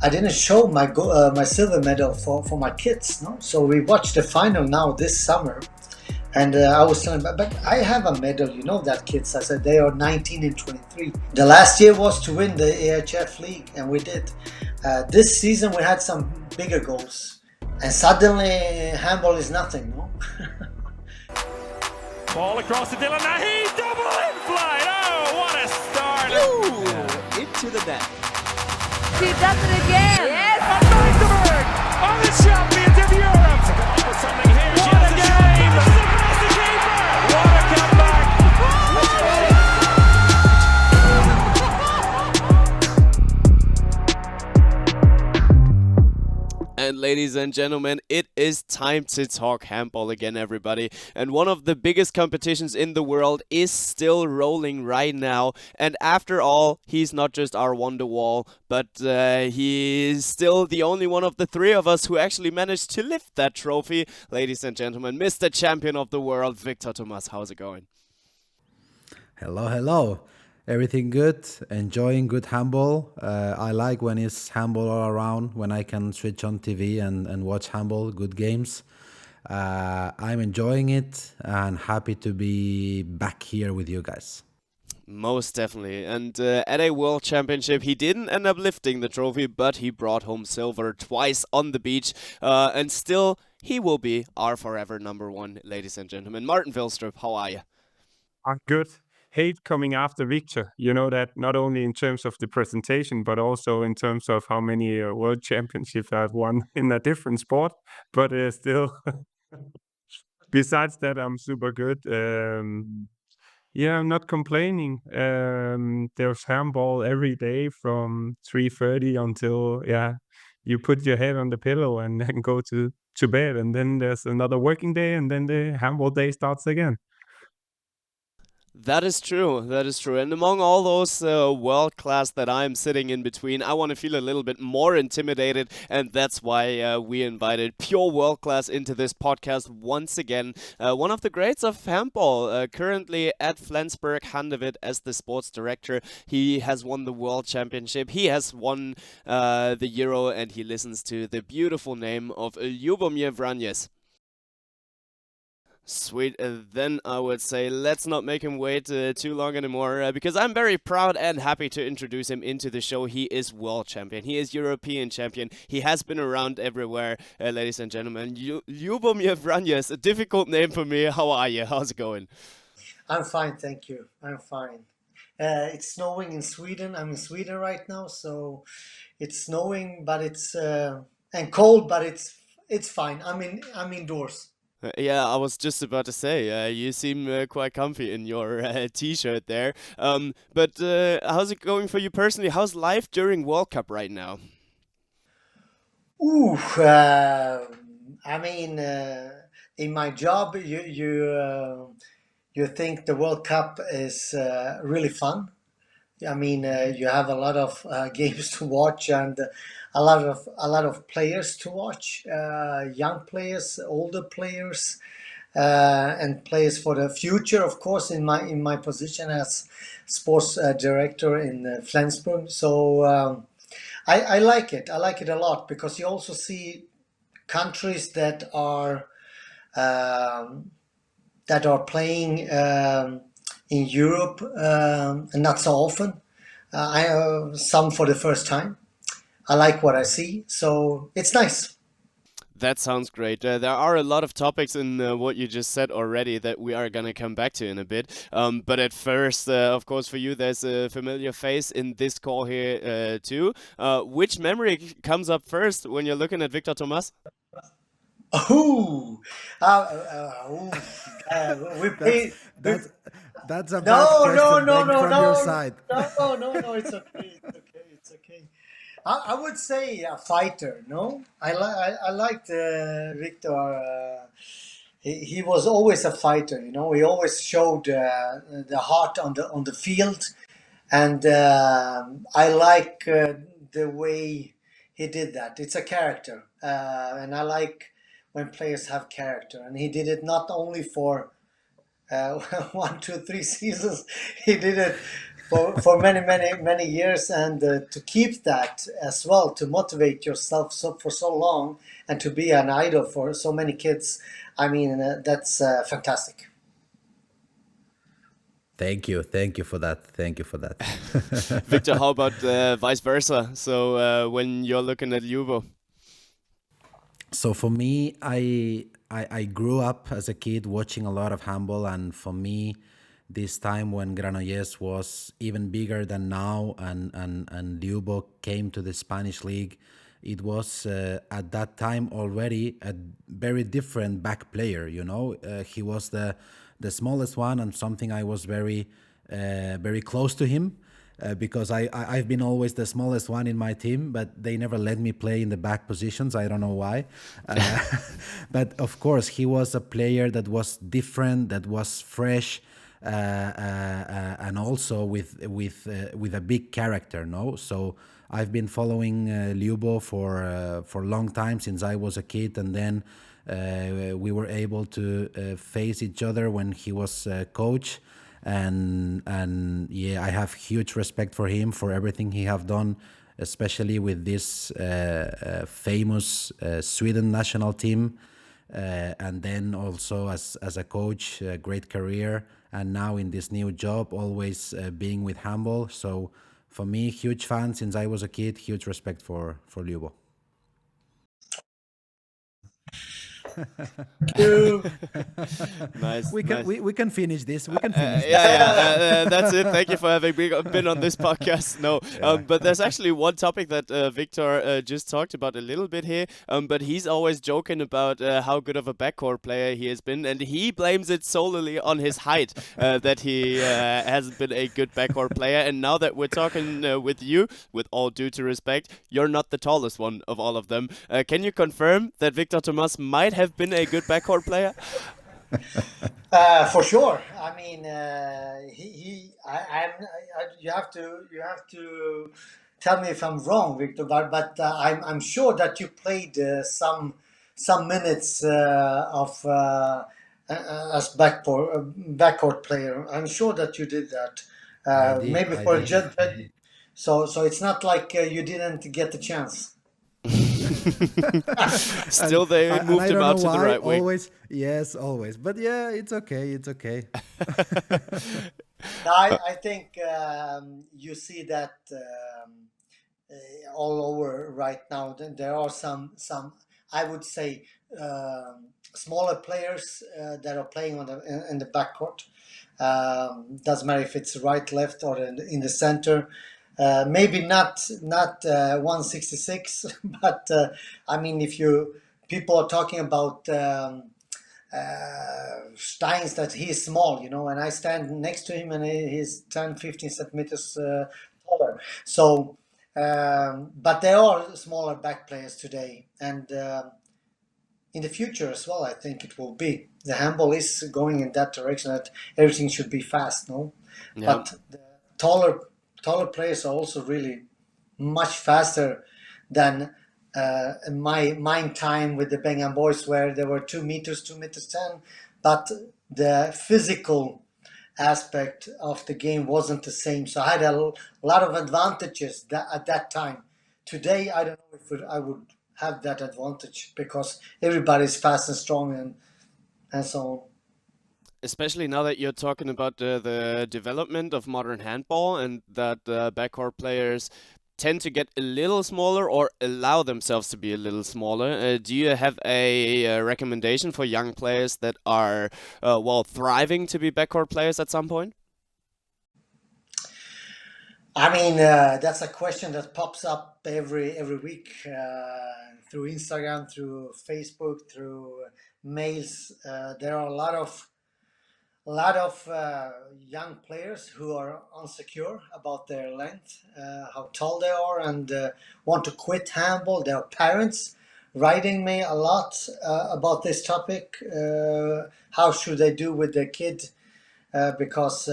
I didn't show my silver medal for my kids. No, so we watched the final now this summer, and I was telling, but I have a medal. You know that, kids. I said they are 19 and 23. The last year was to win the EHF league, and we did. This season we had some bigger goals, and suddenly handball is nothing. No. Ball across the Dylan Nahi, double in flight. Oh, what a start! Ooh, into the net. She does it again. Yes, and Magdeburg are the champions of Europe. To come up with something here. She has a game. The keeper. What a comeback! And ladies and gentlemen, it is time to talk handball again, everybody. And one of the biggest competitions in the world is still rolling right now. And after all, he's not just our wonderwall, but he is still the only one of the three of us who actually managed to lift that trophy. Ladies and gentlemen, Mr. Champion of the World, Víctor Tomàs. How's it going? Hello, hello. Everything good, enjoying good handball. I like when it's handball all around, when I can switch on TV and watch handball, good games. I'm enjoying it and happy to be back here with you guys. Most definitely. And at a World Championship, he didn't end up lifting the trophy, but he brought home silver twice on the beach. And still, he will be our forever number one, ladies and gentlemen. Martin Vilstrup, how are you? I'm good. Hate coming after Victor. You know that not only in terms of the presentation, but also in terms of how many world championships I've won in a different sport. But still, besides that, I'm super good. Yeah, I'm not complaining. There's handball every day from 3:30 until you put your head on the pillow and then go to bed. And then there's another working day, and then the handball day starts again. That is true. That is true. And among all those world class that I'm sitting in between, I want to feel a little bit more intimidated, and that's why we invited pure world class into this podcast once again. One of the greats of handball, currently at Flensburg, Handewitt as the sports director. He has won the World Championship. He has won the Euro, and he listens to the beautiful name of Ljubomir Vranjes. Sweet, then I would say let's not make him wait too long anymore, because I'm very proud and happy to introduce him into the show. He is world champion, he is European champion, he has been around everywhere, ladies and gentlemen. Ljubomir Vranjes, a difficult name for me. How are you? How's it going? I'm fine, thank you. I'm fine. It's snowing in Sweden. I'm in Sweden right now, so it's snowing, but it's and cold, but it's fine. I'm indoors. Yeah, I was just about to say, you seem quite comfy in your t-shirt there. But how's it going for you personally? How's life during World Cup right now? Ooh, in my job, you think the World Cup is really fun. You have a lot of games to watch and a lot of players to watch, young players, older players, and players for the future. Of course, in my position as sports director in Flensburg, so I like it. I like it a lot because you also see countries that are playing in Europe, and not so often. Some for the first time. I like what I see, so it's nice. That sounds great. There are a lot of topics in what you just said already that we are going to come back to in a bit. But at first, of course, for you, there's a familiar face in this call here too. Which memory comes up first when you're looking at Víctor Tomàs? We paid. That's a bad question, Bengt, from your side. No, it's okay. It's okay. I would say a fighter. No, I liked Victor. He was always a fighter. You know, he always showed the heart on the field, and I like the way he did that. It's a character, and I like when players have character, and he did it not only for 1, 2, 3 seasons. He did it for many years, and to keep that as well, to motivate yourself for so long, and to be an idol for so many kids. I mean, that's fantastic. Thank you for that. Thank you for that. Victor, how about vice versa? So when you're looking at Ljubo? So for me, I grew up as a kid watching a lot of handball, and for me, this time when Granollers was even bigger than now, and Ljubo came to the Spanish league, it was at that time already a very different back player. You know, he was the smallest one, and something I was very close to him. Because I've been always the smallest one in my team, but they never let me play in the back positions. I don't know why. But of course, he was a player that was different, that was fresh, and also with a big character. No, so I've been following Ljubo for a long time, since I was a kid, and then we were able to face each other when he was coach. And yeah, I have huge respect for him, for everything he have done, especially with this famous Sweden national team, and then also as a coach, a great career, and now in this new job, always being with handball. So for me, huge fan since I was a kid, huge respect for Ljubo. Nice. We can finish this. We can finish. That's it. Thank you for having been on this podcast. No, but there's actually one topic that Victor just talked about a little bit here. But he's always joking about how good of a backcourt player he has been, and he blames it solely on his height that he hasn't been a good backcourt player. And now that we're talking with you, with all due to respect, you're not the tallest one of all of them. Can you confirm that Víctor Tomàs might have been a good backcourt player? For sure. I mean, you have to tell me if I'm wrong, Victor. But I'm sure that you played some minutes of as backcourt player. I'm sure that you did that. Maybe for a judge. So it's not like you didn't get the chance. Still, they moved him out to the right wing. Always. But yeah, it's okay. No, I think you see that all over right now. There are some I would say smaller players that are playing in the backcourt. Doesn't matter if it's right, left, or in the center. Maybe not 166, but I mean, if people are talking about Steins, that he's small, you know, and I stand next to him and he's 10, 15 centimeters taller. So, but there are smaller back players today, and in the future as well, I think it will be. The handball is going in that direction, that everything should be fast, no? Yeah. But the taller players are also really much faster than my time with the Bengt boys, where there were 2 meters 10, but the physical aspect of the game wasn't the same. So I had a lot of advantages at that time. Today, I don't know if I would have that advantage, because everybody's fast and strong and so on. Especially now that you're talking about the development of modern handball, and that backcourt players tend to get a little smaller or allow themselves to be a little smaller. Do you have a recommendation for young players that are, thriving to be backcourt players at some point? I mean, that's a question that pops up every week through Instagram, through Facebook, through mails. There are a lot of young players who are insecure about their length, how tall they are, and want to quit handball. Their parents writing me a lot about this topic. How should they do with their kid? Because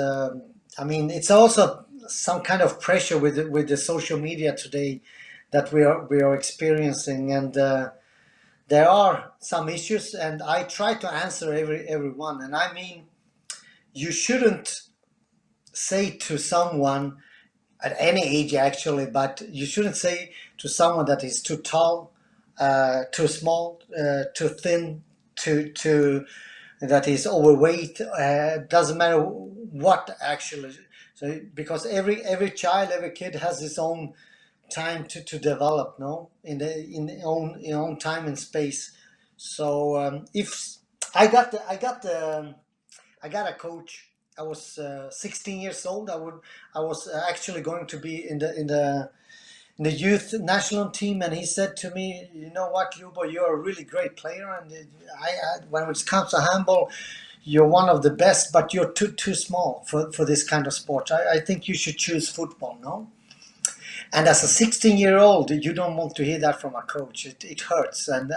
I mean, it's also some kind of pressure with the social media today that we are experiencing, and there are some issues, and I try to answer every one. And I mean, you shouldn't say to someone at any age actually, but you shouldn't say to someone that is too tall, too small, too thin, too that is overweight. Doesn't matter what actually. So because every child, every kid has his own time to develop, no, in own time and space. So if I got a coach. I was 16 years old. I was actually going to be in the youth national team, and he said to me, "You know what, Ljubo, you're a really great player, and when it comes to handball, you're one of the best, but you're too small for this kind of sport. I think you should choose football, no?" And as a 16-year-old, you don't want to hear that from a coach. It hurts, and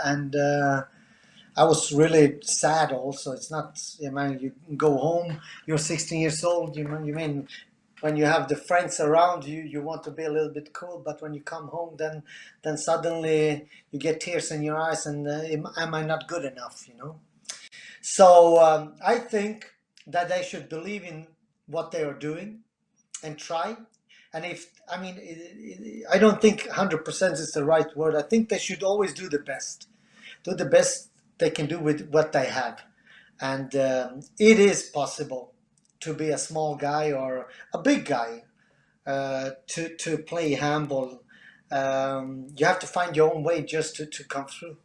I was really sad also. It's not, you go home, you're 16 years old, you mean when you have the friends around you, you want to be a little bit cool, but when you come home, then suddenly you get tears in your eyes and am I not good enough, So I think that they should believe in what they are doing and try. And I don't think 100% is the right word. I think they should always do the best they can do with what they have. And it is possible to be a small guy or a big guy to play handball. You have to find your own way just to come through.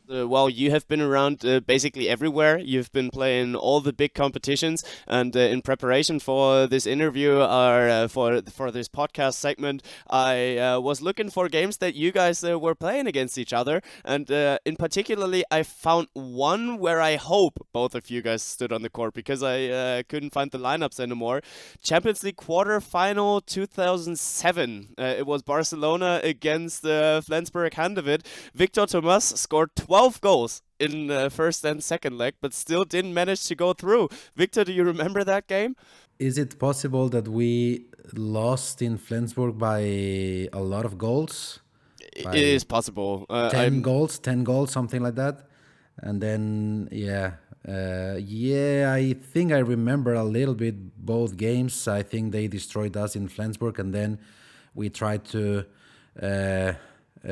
Well, you have been around basically everywhere. You've been playing all the big competitions, and in preparation for this interview or for this podcast segment, I was looking for games that you guys were playing against each other, and in particularly, I found one where I hope both of you guys stood on the court because I couldn't find the lineups anymore. Champions League quarter-final 2007. It was Barcelona against Flensburg Handewitt. Víctor Tomàs scored 12 goals in first and second leg, but still didn't manage to go through. Victor, do you remember that game? Is it possible that we lost in Flensburg by a lot of goals? It is possible. 10 goals, something like that. And then, I think I remember a little bit both games. I think they destroyed us in Flensburg, and then we tried to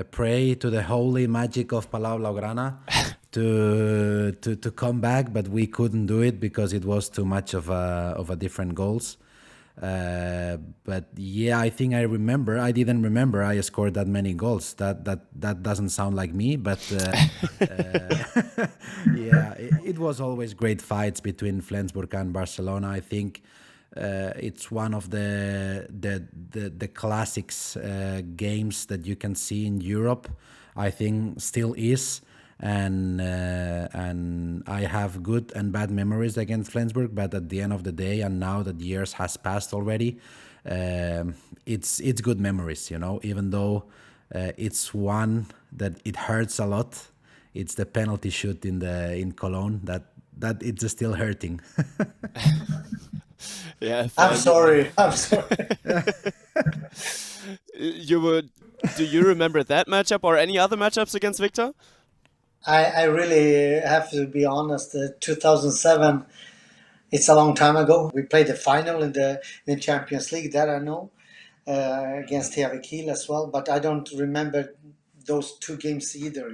pray to the holy magic of Palau Blaugrana to come back, but we couldn't do it because it was too much of a different goals. But I think I remember. I didn't remember I scored that many goals. That doesn't sound like me, but it was always great fights between Flensburg and Barcelona. I think it's one of the classics games that you can see in Europe. I think still is. And I have good and bad memories against Flensburg, but at the end of the day, and now that years has passed already, it's good memories, even though it's one that it hurts a lot. It's the penalty shoot in Cologne that it's still hurting. Yeah, I'm sorry. Do you remember that matchup or any other matchups against Victor? I really have to be honest. 2007, it's a long time ago. We played the final in the Champions League. That I know against EHF Kiel as well. But I don't remember those two games either.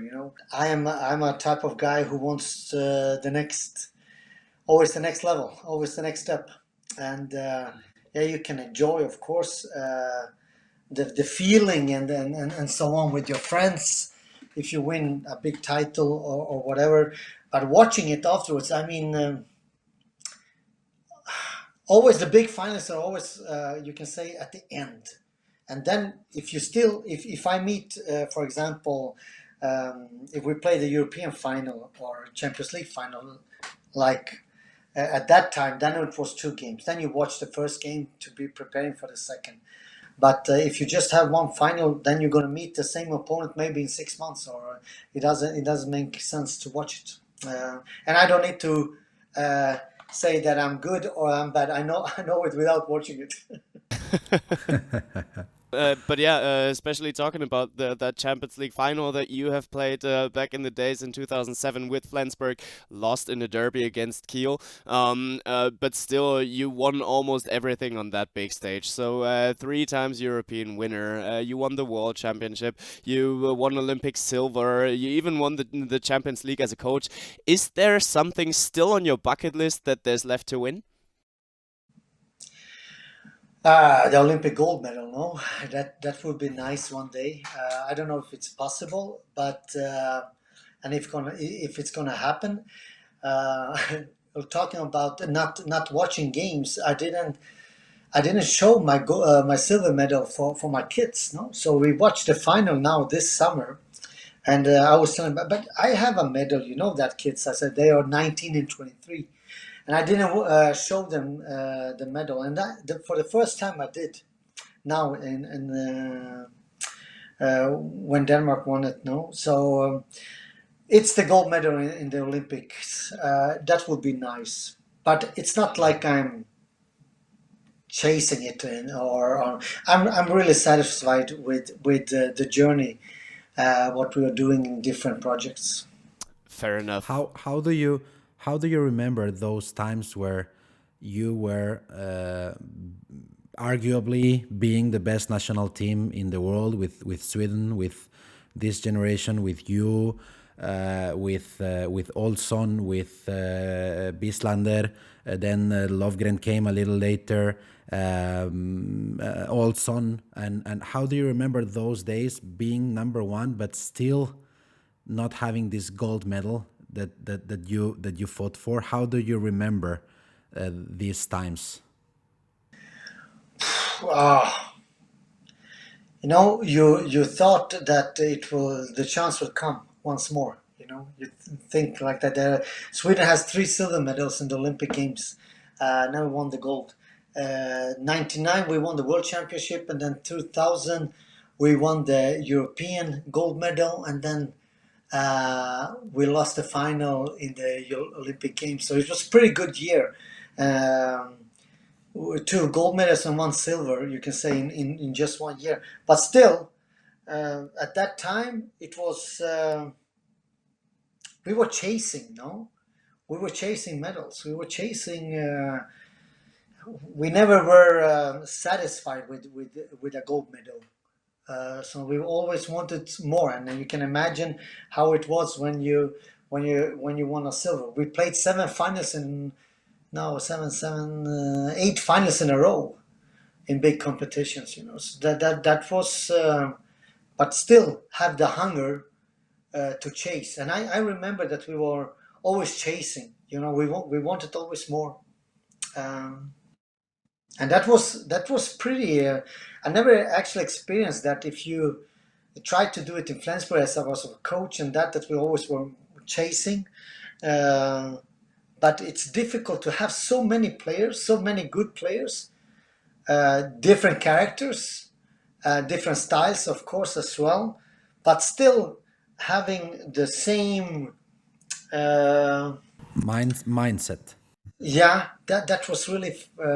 I'm a type of guy who wants always the next level, always the next step. And you can enjoy, of course, the feeling and so on with your friends. If you win a big title or whatever, but watching it afterwards, always the big finals are always, you can say, at the end. And then if I meet, for example, if we play the European final or Champions League final, like at that time, then it was 2 games. Then you watch the first game to be preparing for the second. But if you just have one final, then you're going to meet the same opponent maybe in 6 months, or it doesn't make sense to watch it. And I don't need to say that I'm good or I'm bad. I know it without watching it. But yeah, especially talking about that Champions League final that you have played back in the days in 2007 with Flensburg, lost in the derby against Kiel. But still, you won almost everything on that big stage. So 3 times European winner. You won the World Championship. You won Olympic silver. You even won the Champions League as a coach. Is there something still on your bucket list that there's left to win? The Olympic gold medal, no, that would be nice one day. I don't know if it's possible, but and if it's gonna happen. We're talking about not watching games. I didn't show my silver medal for my kids, no. So we watched the final now this summer, and I was telling them, but I have a medal, you know that, kids. I said they are 19 and 23. And I didn't show them the medal, and for the first time I did. Now when Denmark won it, no. So it's the gold medal in the Olympics. That would be nice, but it's not like I'm chasing it or I'm really satisfied with the journey, what we are doing in different projects. Fair enough. How do you remember those times where you were arguably being the best national team in the world with Sweden, with this generation, with you, with Olsson, with Bislander, then Lovgren came a little later, Olsson, and how do you remember those days being number one but still not having this gold medal that you fought for? How do you remember these times? You thought that the chance will come once more. You think like that. Sweden has 3 silver medals in the Olympic Games. Now we won the gold. 99 we won the World Championship, and then 2000 we won the European gold medal, and then we lost the final in the Olympic Games. So it was a pretty good year. 2 gold medals and 1 silver, you can say, in just 1 year. But still, at that time, it was we were chasing, no? We were chasing medals. We were chasing. We never were satisfied with a gold medal. So we always wanted more, and you can imagine how it was when you won a silver. We played 8 finals in a row in big competitions. So that was, but still have the hunger to chase. And I remember that we were always chasing. We wanted always more. And that was pretty. I never actually experienced that. If you tried to do it in Flensburg as I was a coach, and that we always were chasing. But it's difficult to have so many players, so many good players, different characters, different styles, of course, as well, but still having the same mindset. Yeah, that was really,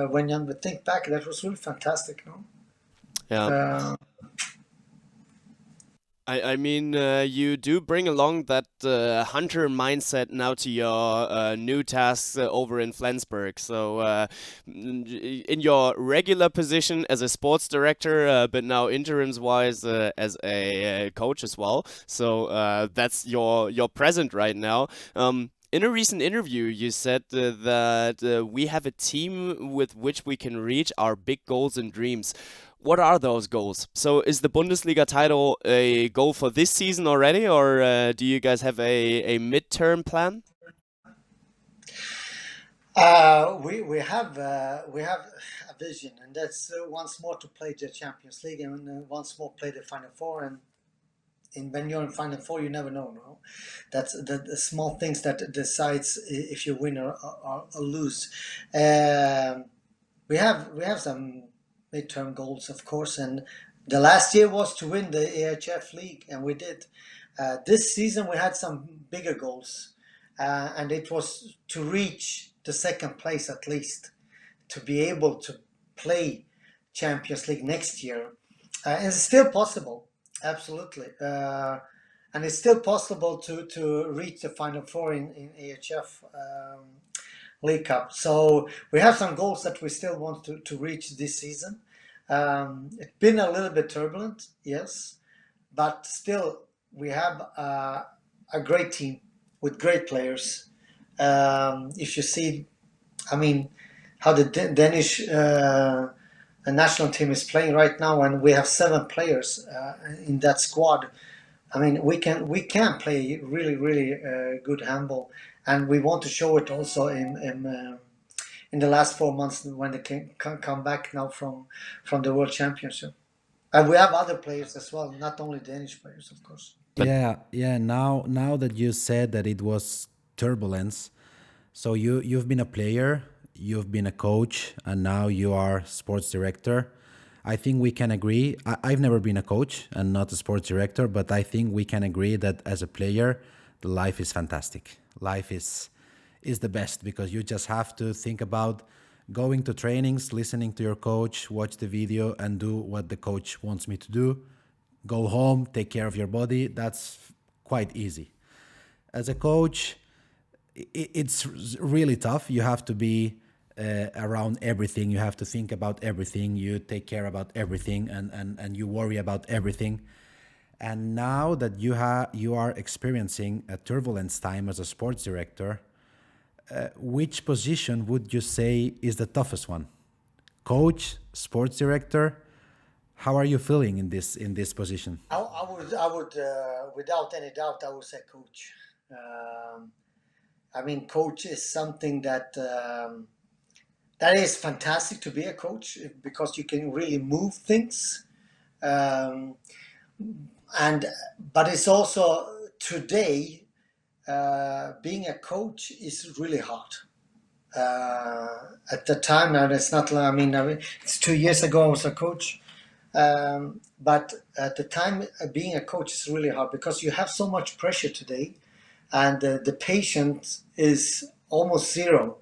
when you think back, that was really fantastic, no? Yeah. I mean, you do bring along that hunter mindset now to your new tasks over in Flensburg. So in your regular position as a sports director, but now interims-wise as a coach as well. So that's your present right now. In a recent interview, you said that we have a team with which we can reach our big goals and dreams. What are those goals? So is the Bundesliga title a goal for this season already, or do you guys have a midterm plan? We have a vision, and that's once more to play the Champions League, and once more play the Final Four. And when you're in Final Four, you never know. No, that's the small things that decides if you win or lose. We have some midterm goals, of course, and the last year was to win the EHF League, and we did. This season we had some bigger goals, and it was to reach the second place at least, to be able to play Champions League next year. And it's still possible, absolutely. And it's still possible to reach the Final Four in EHF League Cup. So we have some goals that we still want to reach this season. It's been a little bit turbulent, yes, but still we have a great team with great players. If you see, I mean, how the Danish national team is playing right now, and we have 7 players in that squad. I mean, we can play really good handball, and we want to show it also in the last 4 months when they can come back now from the World Championship. And we have other players as well, not only Danish players, of course. Yeah. Now that you said that it was turbulence, so you've been a player, you've been a coach, and now you are sports director. I think we can agree. I've never been a coach and not a sports director, but I think we can agree that as a player, the life is fantastic. Life is the best because you just have to think about going to trainings, listening to your coach, watch the video, and do what the coach wants me to do. Go home, take care of your body. That's quite easy. As a coach, it's really tough. You have to be around everything. You have to think about everything. You take care about everything, and you worry about everything. And now that you are experiencing a turbulence time as a sports director, which position would you say is the toughest one? Coach, sports director? How are you feeling in this position? I would without any doubt, I would say coach. I mean, coach is something that is fantastic to be a coach because you can really move things, but it's also today being a coach is really hard. At the time, now it's not. I mean, it's 2 years ago I was a coach. But at the time, being a coach is really hard because you have so much pressure today, and the patience is almost zero.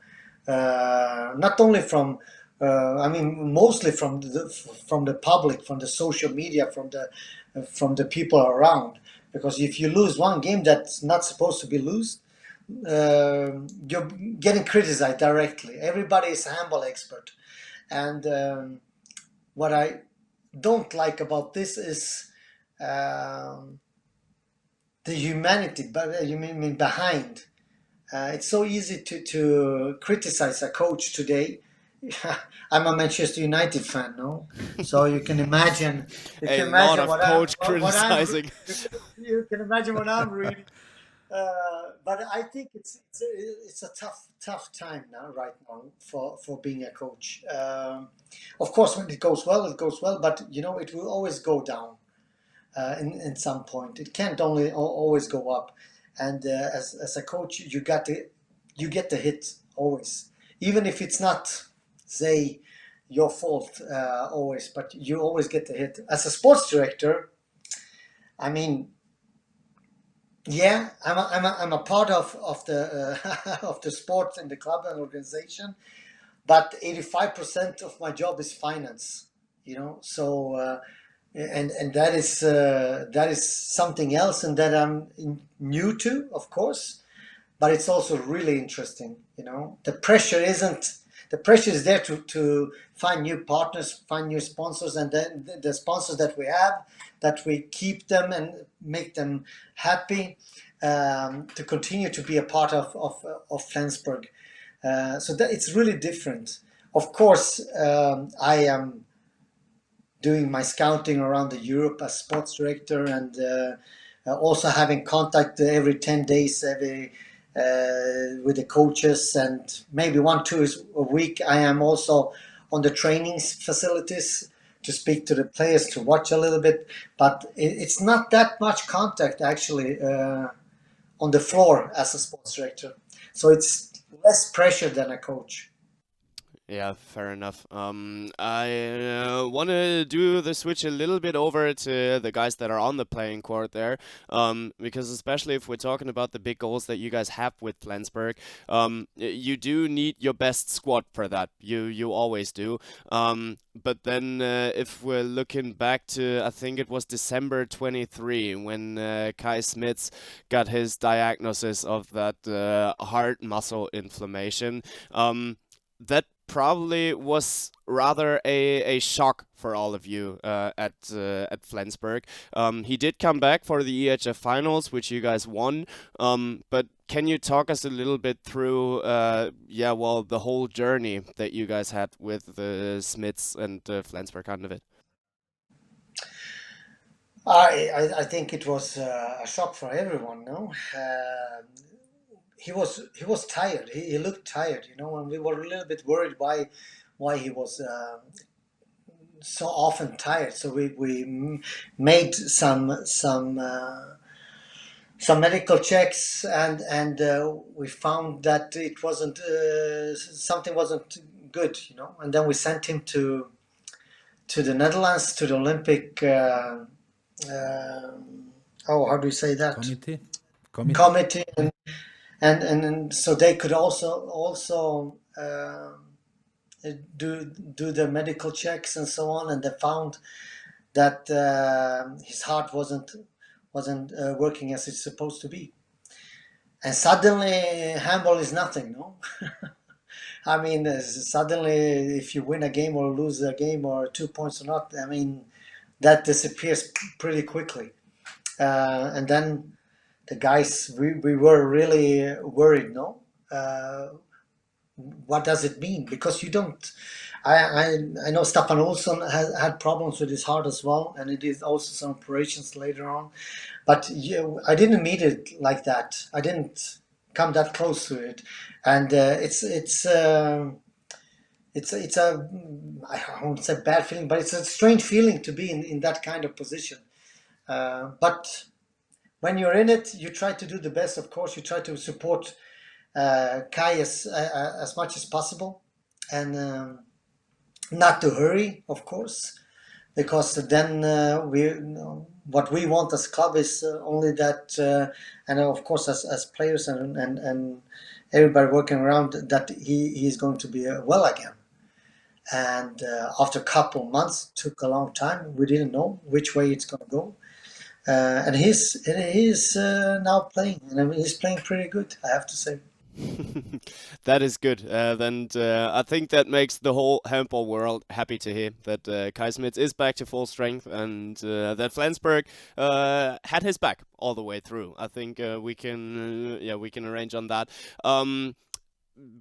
Not only from, mostly from the public, from the social media, from the people around. Because if you lose one game that's not supposed to be lost, you're getting criticized directly. Everybody is a handball expert, and what I don't like about this is the humanity, but you mean behind. It's so easy to criticize a coach today. I'm a Manchester United fan, no? So you can imagine. A lot of coach criticizing. You can imagine what I'm reading. But I think it's a tough time right now for being a coach. Of course, when it goes well, but it will always go down in some point. It can't only always go up. And as a coach, you get the hit always, even if it's not, say, your fault always, but you always get the hit. As a sports director, I mean, yeah, I'm a part of the of the sport in the club and organization, but 85% of my job is finance. So and that is something else, and that I'm new to, of course, but it's also really interesting. The pressure is there to find new partners, find new sponsors, and then the sponsors that we have, that we keep them and make them happy, to continue to be a part of Flensburg. So that it's really different. Of course, I am doing my scouting around the Europe as sports director, and also having contact every 10 days, with the coaches, and maybe 1-2 a week. I am also on the training facilities to speak to the players, to watch a little bit, but it's not that much contact actually on the floor as a sports director. So it's less pressure than a coach. Yeah, fair enough. I want to do the switch a little bit over to the guys that are on the playing court there, because especially if we're talking about the big goals that you guys have with Flensburg, you do need your best squad for that. You always do. But then if we're looking back to, I think it was December 23 when Kai Smits got his diagnosis of that heart muscle inflammation. That probably was rather a shock for all of you at Flensburg. He did come back for the EHF finals, which you guys won. But can you talk us a little bit through, the whole journey that you guys had with Smits and Flensburg under it? I think it was a shock for everyone. No, he was tired. He looked tired, and we were a little bit worried why he was so often tired. So we made some medical checks, and we found that it wasn't something wasn't good, and then we sent him to the Netherlands, to the Olympic how do you say that, committee, and so they could also do the medical checks and so on, and they found that his heart wasn't working as it's supposed to be. And suddenly handball is nothing, no? I mean, suddenly if you win a game or lose a game or 2 points or not, I mean, that disappears pretty quickly. And then the guys, we were really worried, no? What does it mean? Because you don't. I know Staffan Olsson had problems with his heart as well, and he did also some operations later on. But I didn't meet it like that. I didn't come that close to it, and it's a, I won't say bad feeling, but it's a strange feeling to be in that kind of position. But when you're in it, you try to do the best. Of course, you try to support Kai as much as possible, and not to hurry, of course, because then what we want as club is only that, and of course as players and everybody working around, that he is going to be well again. And after a couple of months, took a long time. We didn't know which way it's going to go. And he's now playing, and he's playing pretty good, I have to say. That is good, and I think that makes the whole handball world happy to hear that Kai Smits is back to full strength, and that Flensburg had his back all the way through. I think we can arrange on that.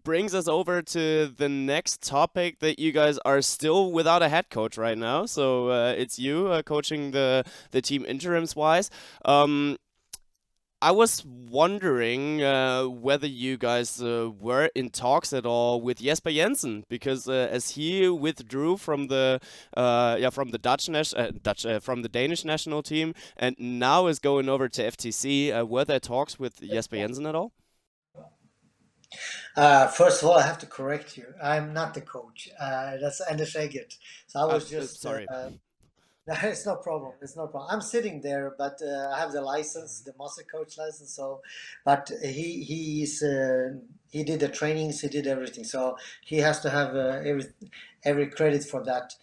Brings us over to the next topic, that you guys are still without a head coach right now. So it's you coaching the team interims wise. I was wondering whether you guys were in talks at all with Jesper Jensen, because as he withdrew from the from the Danish national team and now is going over to FTC, were there talks with Jesper Jensen at all? First of all, I have to correct you. I'm not the coach. That's Anders Eggert. So I was just sorry. It's no problem. It's no problem. I'm sitting there, but I have the license, the master coach license. So, but he did the trainings, he did everything. So he has to have every credit for that.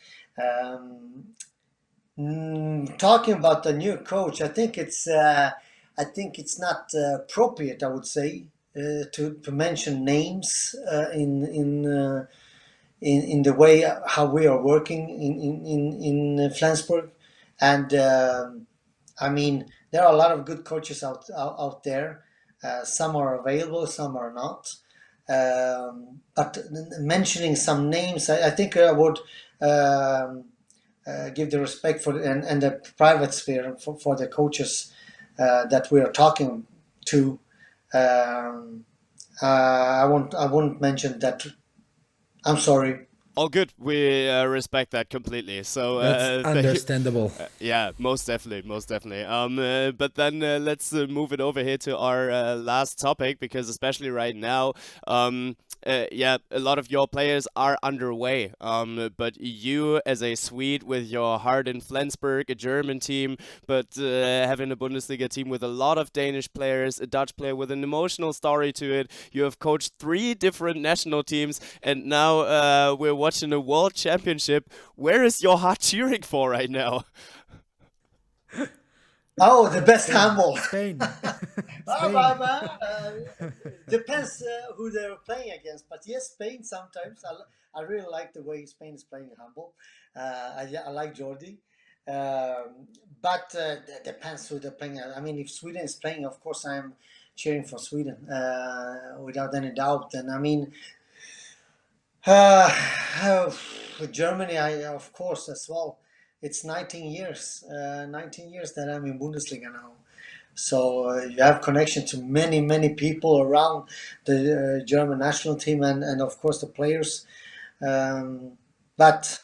Talking about the new coach, I think it's not appropriate, I would say, to mention names in the way how we are working in Flensburg, and I mean, there are a lot of good coaches out there. Some are available, some are not. But mentioning some names, I think I would give the respect for and the private sphere for the coaches that we are talking to. I won't mention that. I'm sorry. All good. We respect that completely. So That's understandable. yeah, most definitely, most definitely. But then let's move it over here to our last topic, because especially right now, yeah, a lot of your players are underway. But you, as a Swede with your heart in Flensburg, a German team, but having a Bundesliga team with a lot of Danish players, a Dutch player with an emotional story to it. You have coached 3 different national teams, and now we're watching a World Championship. Where is your heart cheering for right now? Oh, the best handball. Spain. Depends who they're playing against. But yes, Spain sometimes. I really like the way Spain is playing handball. I like Jordi. But it depends who they're playing. I mean, if Sweden is playing, of course I'm cheering for Sweden without any doubt. And I mean, Germany, of course, as well. It's 19 years that I'm in Bundesliga now. So you have connection to many people around the German national team and of course the players. But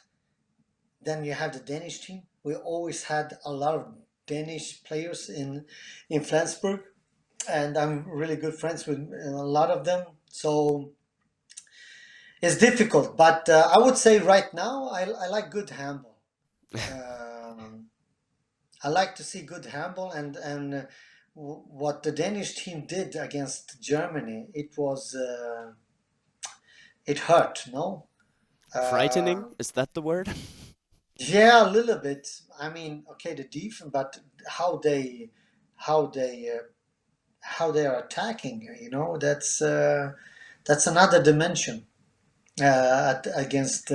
then you have the Danish team. We always had a lot of Danish players in Flensburg, and I'm really good friends with a lot of them. So it's difficult, but I would say right now I like good handball. I like to see good handball, and what the Danish team did against Germany, it was it hurt, no? Frightening, is that the word? Yeah, a little bit. I mean, okay, the defense, but how they are attacking, you know, that's another dimension against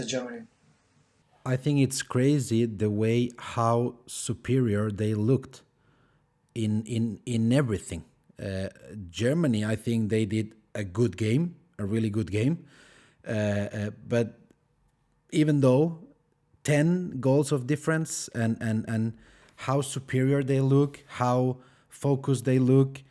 Germany. I think it's crazy the way how superior they looked in everything. Germany, I think they did a good game, a really good game. But even though 10 goals of difference and how superior they look, how focused they look,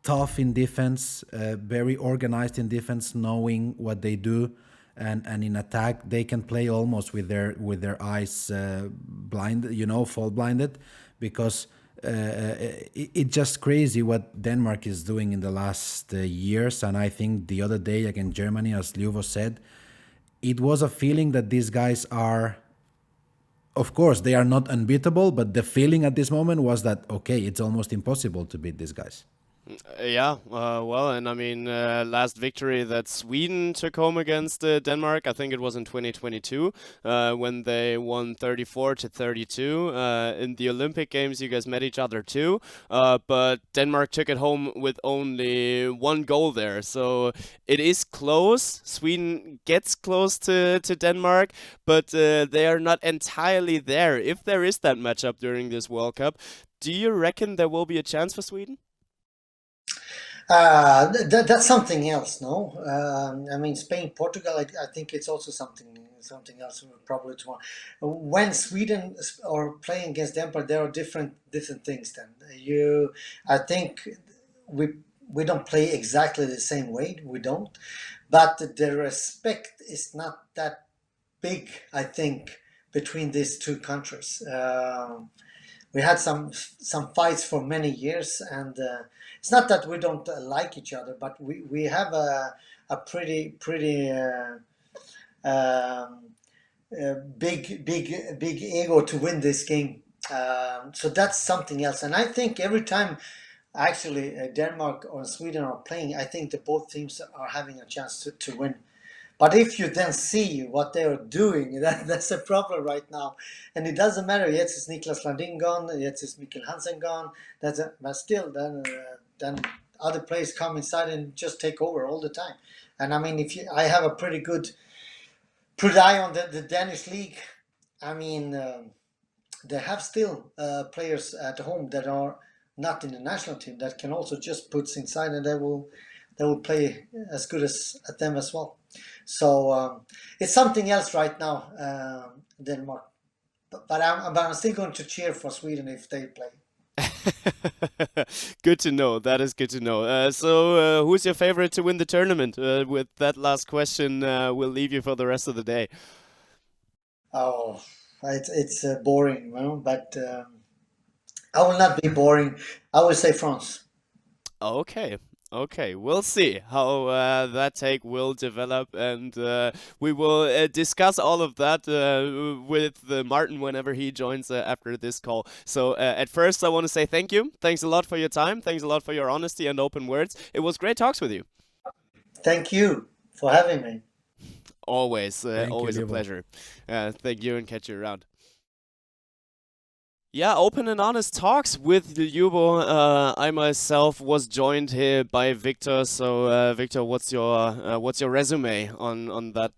tough in defense, very organized in defense, knowing what they do. And in attack, they can play almost with their eyes blind, you know, fall blinded, because it's just crazy what Denmark is doing in the last years. And I think the other day against Germany, as Ljubo said, it was a feeling that these guys are, of course, they are not unbeatable, but the feeling at this moment was that, okay, it's almost impossible to beat these guys. Yeah, well, and I mean, last victory that Sweden took home against Denmark, I think it was in 2022, when they won 34-32. In the Olympic Games, you guys met each other too, but Denmark took it home with only 1 goal there. So it is close. Sweden gets close to Denmark, but they are not entirely there. If there is that matchup during this World Cup, do you reckon there will be a chance for Sweden? That's something else, no? I mean, Spain, Portugal. I think it's also something else. Probably tomorrow. When Sweden are playing against Denmark, there are different things. Then I think we don't play exactly the same way. We don't, but the respect is not that big. I think between these two countries. We had some fights for many years, and it's not that we don't like each other, but we have a pretty big ego to win this game. So that's something else. And I think every time actually Denmark or Sweden are playing, I think that both teams are having a chance to win. But if you then see what they are doing, that's a problem right now. And it doesn't matter, yet it's Niklas Landin gone, yet it's Mikkel Hansen gone. But still, then other players come inside and just take over all the time. And I mean, I have a pretty eye on the Danish league. I mean, they have still players at home that are not in the national team that can also just put inside, and they will play as good as at them as well. So it's something else right now, Denmark. But I'm still going to cheer for Sweden if they play. Good to know. That is good to know. So, who's your favorite to win the tournament? With that last question, we'll leave you for the rest of the day. Oh, it's boring, but I will not be boring. I will say France. Okay. Okay, we'll see how that take will develop, and we will discuss all of that with Martin whenever he joins after this call. So, at first, I want to say thank you. Thanks a lot for your time. Thanks a lot for your honesty and open words. It was great talks with you. Thank you for having me. Always, Thank you, always a Ljubo. pleasure. Thank you, and catch you around. Yeah, open and honest talks with Ljubo. I myself was joined here by Victor. So, Victor, what's your resume on that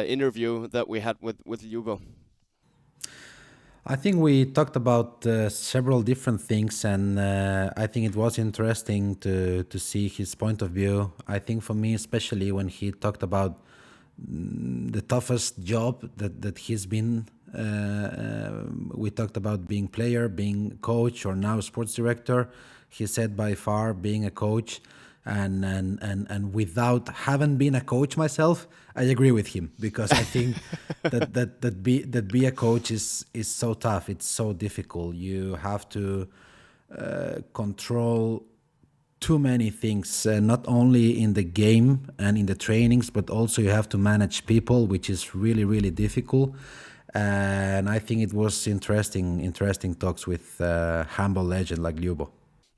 interview that we had with Ljubo? I think we talked about several different things, and I think it was interesting to see his point of view. I think for me, especially when he talked about the toughest job that he's been. We talked about being player, being coach, or now sports director. He said by far being a coach, and without having been a coach myself, I agree with him, because I think that be a coach is so tough. It's so difficult. You have to control too many things, not only in the game and in the trainings, but also you have to manage people, which is really, really difficult. And I think it was interesting talks with handball legend like Ljubo.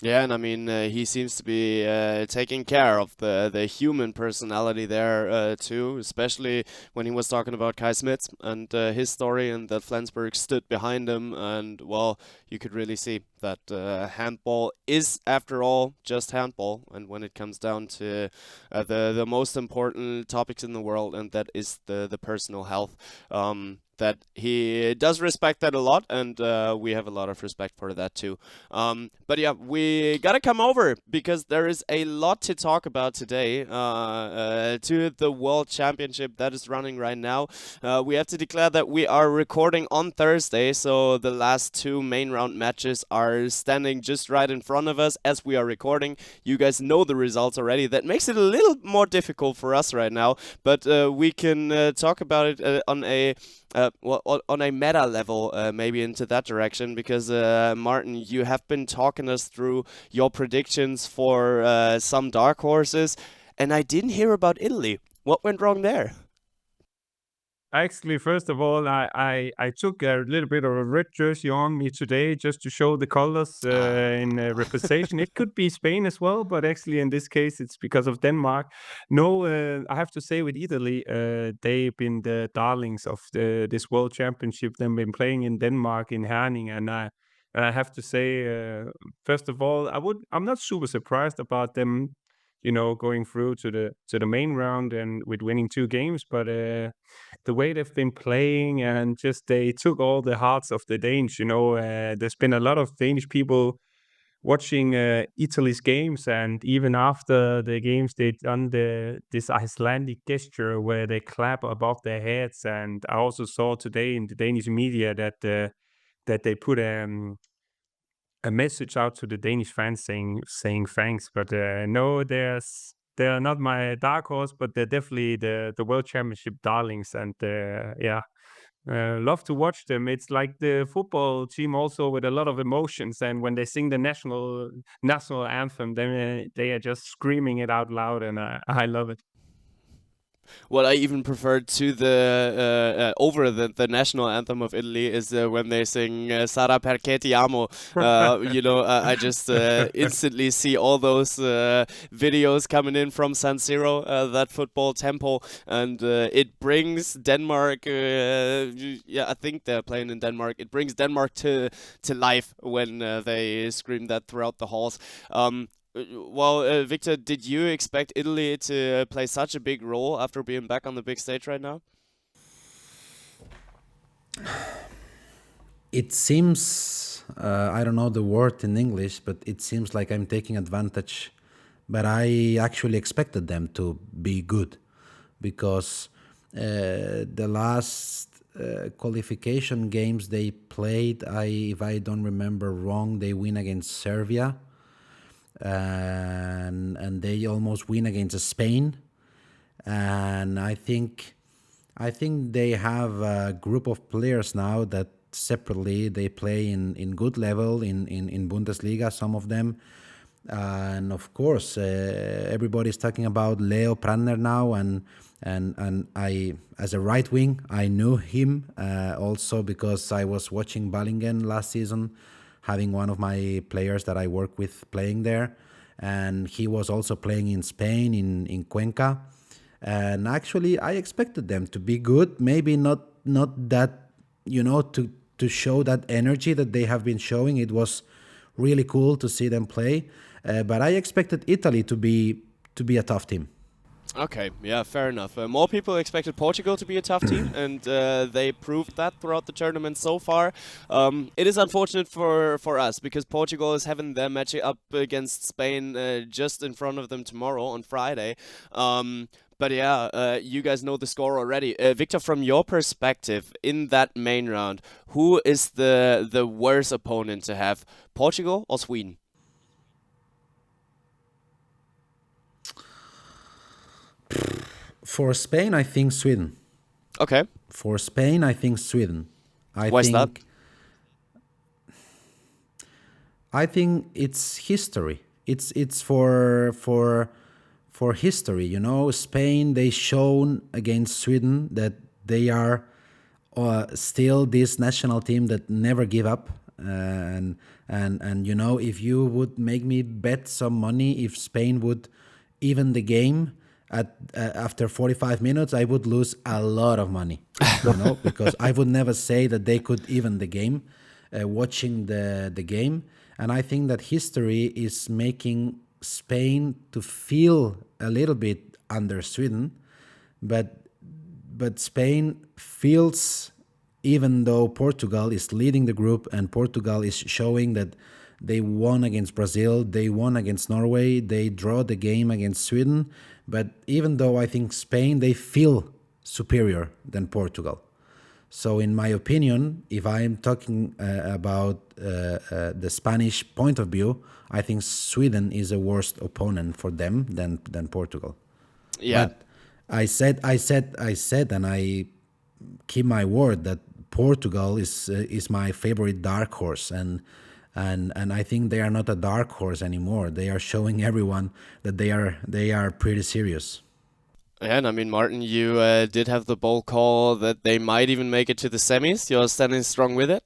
Yeah, and I mean, he seems to be taking care of the human personality there too, especially when he was talking about Kai Smits and his story, and that Flensburg stood behind him. And well, you could really see that handball is, after all, just handball. And when it comes down to the most important topics in the world, and that is the personal health. That he does respect that a lot, and we have a lot of respect for that too. But yeah, we gotta come over because there is a lot to talk about today. To the World Championship that is running right now. We have to declare that we are recording on Thursday, so the last two main round matches are standing just right in front of us as we are recording. You guys know the results already. That makes it a little more difficult for us right now, but we can talk about it on a on a meta level, maybe into that direction, because Martin, you have been talking us through your predictions for some dark horses, and I didn't hear about Italy. What went wrong there? Actually, first of all, I took a little bit of a red jersey on me today just to show the colors in representation. It could be Spain as well, but actually in this case, it's because of Denmark. No, I have to say with Italy, they've been the darlings of this World Championship. They've been playing in Denmark, in Herning, and I have to say, first of all, I'm not super surprised about them, going through to the main round and with winning 2 games, but the way they've been playing, and just they took all the hearts of the Danes. There's been a lot of Danish people watching Italy's games, and even after the games, they've done this Icelandic gesture where they clap above their heads. And I also saw today in the Danish media that they put a message out to the Danish fans saying thanks. But no, they're not my dark horse, but they're definitely the World Championship darlings. And love to watch them. It's like the football team also, with a lot of emotions. And when they sing the national anthem, then they are just screaming it out loud, and I love it. What I even prefer to the over the national anthem of Italy is when they sing "Sarà perché ti amo." I just instantly see all those videos coming in from San Siro, that football temple, and it brings Denmark. I think they're playing in Denmark. It brings Denmark to life when they scream that throughout the halls. Well, Victor, did you expect Italy to play such a big role after being back on the big stage right now? It seems, I don't know the word in English, but it seems like I'm taking advantage. But I actually expected them to be good, because the last qualification games they played, if I don't remember wrong, they win against Serbia, and they almost win against Spain. And I think they have a group of players now that separately they play in good level in Bundesliga, some of them. And of course, everybody's talking about Leo Brandner now, and I, as a right wing, I knew him also because I was watching Ballingen last season, having one of my players that I work with playing there, and he was also playing in Spain in Cuenca. And actually, I expected them to be good. Maybe not that, to show that energy that they have been showing. It was really cool to see them play. But I expected Italy to be a tough team. Okay, yeah, fair enough. More people expected Portugal to be a tough team, and they proved that throughout the tournament so far. It is unfortunate for us because Portugal is having their match up against Spain just in front of them tomorrow on Friday. But yeah, you guys know the score already. Victor, from your perspective, in that main round, who is the worst opponent to have, Portugal or Sweden? For Spain, I think Sweden. Okay. For Spain, I think Sweden. Why is that? I think it's history. It's for history. Spain, they shown against Sweden that they are still this national team that never give up. And if you would make me bet some money if Spain would even the game after 45 minutes, I would lose a lot of money, because I would never say that they could even the game, watching the game. And I think that history is making Spain to feel a little bit under Sweden, but Spain feels, even though Portugal is leading the group and Portugal is showing that they won against Brazil, they won against Norway, they draw the game against Sweden. But even though I think Spain, they feel superior than Portugal. So in my opinion, if I'm talking about the Spanish point of view, I think Sweden is a worse opponent for them than Portugal. Yeah. But I said, and I keep my word that Portugal is my favorite dark horse, and I think they are not a dark horse anymore. They are showing everyone that they are pretty serious. And I mean, Martin, you did have the bold call that they might even make it to the semis. You're standing strong with it?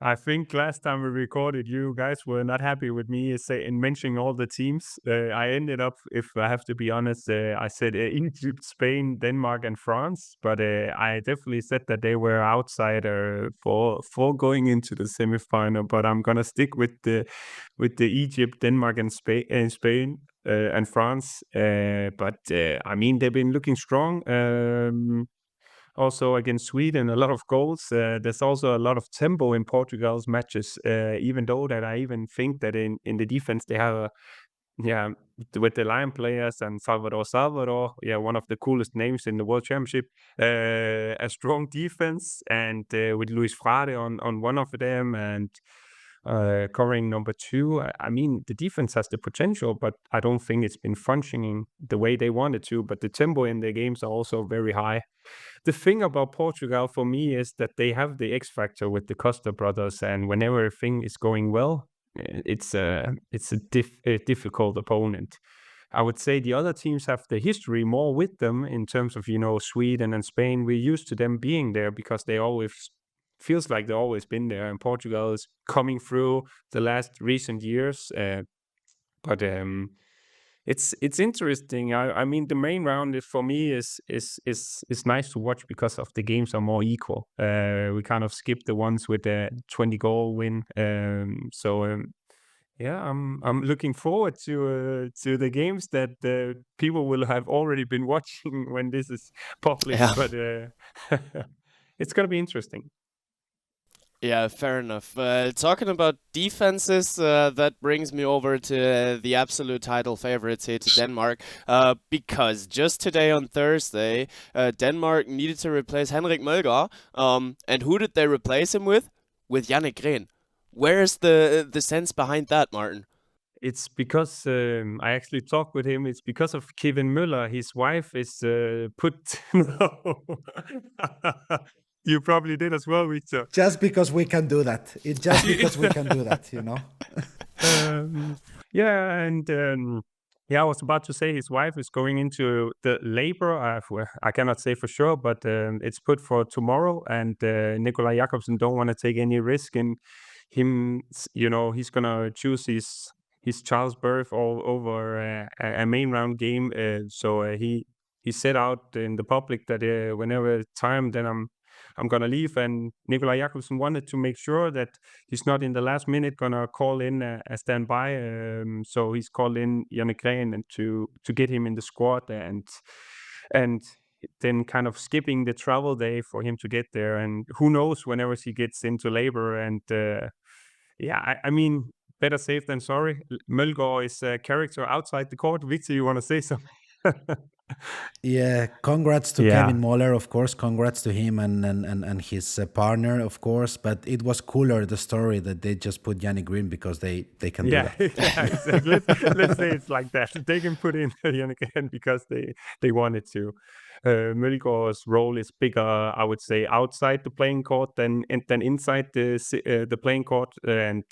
I think last time we recorded, you guys were not happy with me in mentioning all the teams. I ended up, if I have to be honest, I said Egypt, Spain, Denmark, and France. But I definitely said that they were outsider for going into the semifinal. But I'm gonna stick with the Egypt, Denmark, and Spain and France. But I mean, they've been looking strong. Also against Sweden, a lot of goals. There's also a lot of tempo in Portugal's matches, even though that I even think that in the defense they have with the Lion players and Salvador, one of the coolest names in the World Championship, a strong defense, and with Luis Frade on one of them, and covering number 2. I mean, the defense has the potential, but I don't think it's been functioning the way they wanted to. But the tempo in their games are also very high. The thing about Portugal for me is that they have the X factor with the Costa brothers, and whenever everything is going well, it's a difficult opponent. I would say the other teams have the history more with them in terms of, Sweden and Spain. We're used to them being there because they always feels like they've always been there, and Portugal is coming through the last recent years. But it's interesting. I mean, the main round for me is nice to watch because of the games are more equal. We kind of skip the ones with the 20 goal win. Yeah, I'm looking forward to the games that people will have already been watching when this is published. Yeah. But it's gonna be interesting. Yeah, fair enough. Talking about defenses, that brings me over to the absolute title favorites here to Denmark. Because just today on Thursday, Denmark needed to replace Henrik Mølgaard. And who did they replace him with? With Jannik Green. Where is the sense behind that, Martin? It's because I actually talked with him. It's because of Kevin Müller. His wife is put. No. You probably did as well, Victor. Just because we can do that. It's just because we can do that, you know? Yeah, and yeah, I was about to say his wife is going into the labor. I cannot say for sure, but it's put for tomorrow. And Nikolaj Jakobsen don't want to take any risk in him. You know, he's gonna choose his child's birth all over a main round game. So he set out in the public that whenever time, then I'm gonna leave. And Nikolaj Jakobsen wanted to make sure that he's not in the last minute gonna call in a standby. So he's called in Jannik Green and to get him in the squad and then kind of skipping the travel day for him to get there. And who knows whenever he gets into labor. And yeah, I mean, better safe than sorry. Mølgaard is a character outside the court. Victor, you want to say something? Yeah, congrats to Yeah. Kevin Moller, of course. Congrats to him and his partner, of course. But it was cooler, the story, that they just put Jannik Green because they can do Yeah, that. yeah, exactly. Let's say it's like that. They can put in Jannik Green because they wanted to. Mølgaard's role is bigger, I would say, outside the playing court than inside the playing court, and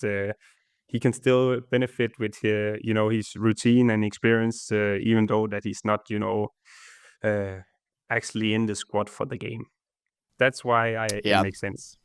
he can still benefit with his routine and experience, even though that he's not actually in the squad for the game. That's why it makes sense.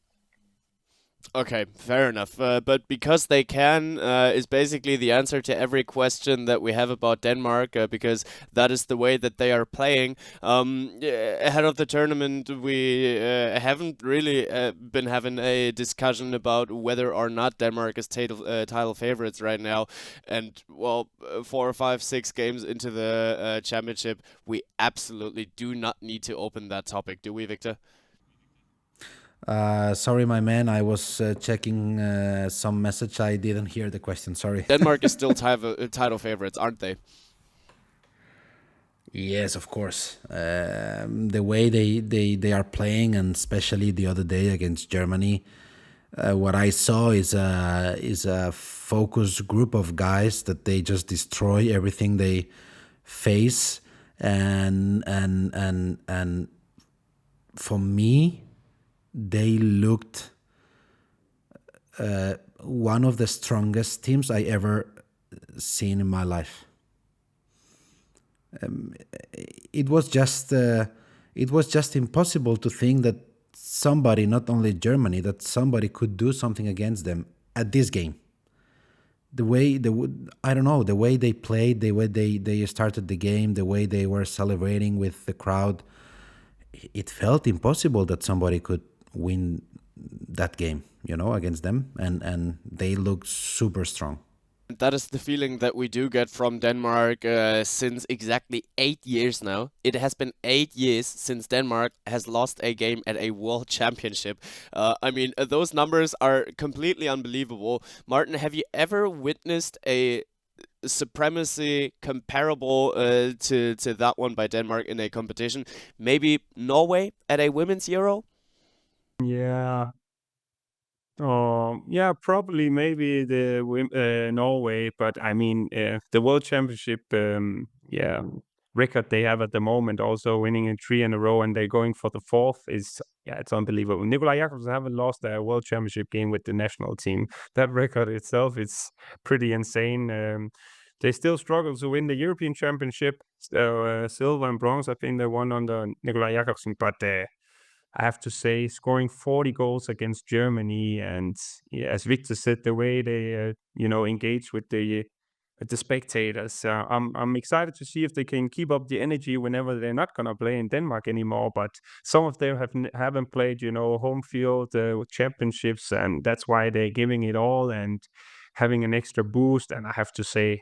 Okay, fair enough. But because they can is basically the answer to every question that we have about Denmark, because that is the way that they are playing. Ahead of the tournament, we haven't really been having a discussion about whether or not Denmark is title favorites right now. And, well, 4 or 5, 6 games into the championship, we absolutely do not need to open that topic, do we, Victor? Sorry, my man. I was checking some message. I didn't hear the question. Sorry. Denmark is still title favorites, aren't they? Yes, of course. The way they are playing, and especially the other day against Germany, what I saw is a focused group of guys that they just destroy everything they face, and for me, they looked one of the strongest teams I ever seen in my life. It was just impossible to think that somebody, not only Germany, that somebody could do something against them at this game. The way I don't know, the way they played, the way they started the game, the way they were celebrating with the crowd, it felt impossible that somebody could win that game, against them, and they looked super strong. That is the feeling that we do get from Denmark since exactly 8 years now. It has been 8 years since Denmark has lost a game at a World Championship. I mean, those numbers are completely unbelievable. Martin, have you ever witnessed a supremacy comparable to that one by Denmark in a competition? Maybe Norway at a Women's Euro? Yeah. Yeah, probably maybe the Norway, but I mean the World Championship, record they have at the moment, also winning in 3 in a row, and they're going for the 4th it's unbelievable. Nikolaj Jakobsen haven't lost a World Championship game with the national team. That record itself is pretty insane. They still struggle to win the European Championship, silver and bronze. I think they won under Nikolaj Jakobsen, but I have to say, scoring 40 goals against Germany, and as Victor said, the way they engage with the spectators, I'm excited to see if they can keep up the energy whenever they're not gonna play in Denmark anymore. But some of them haven't played home field championships, and that's why they're giving it all and having an extra boost. And I have to say,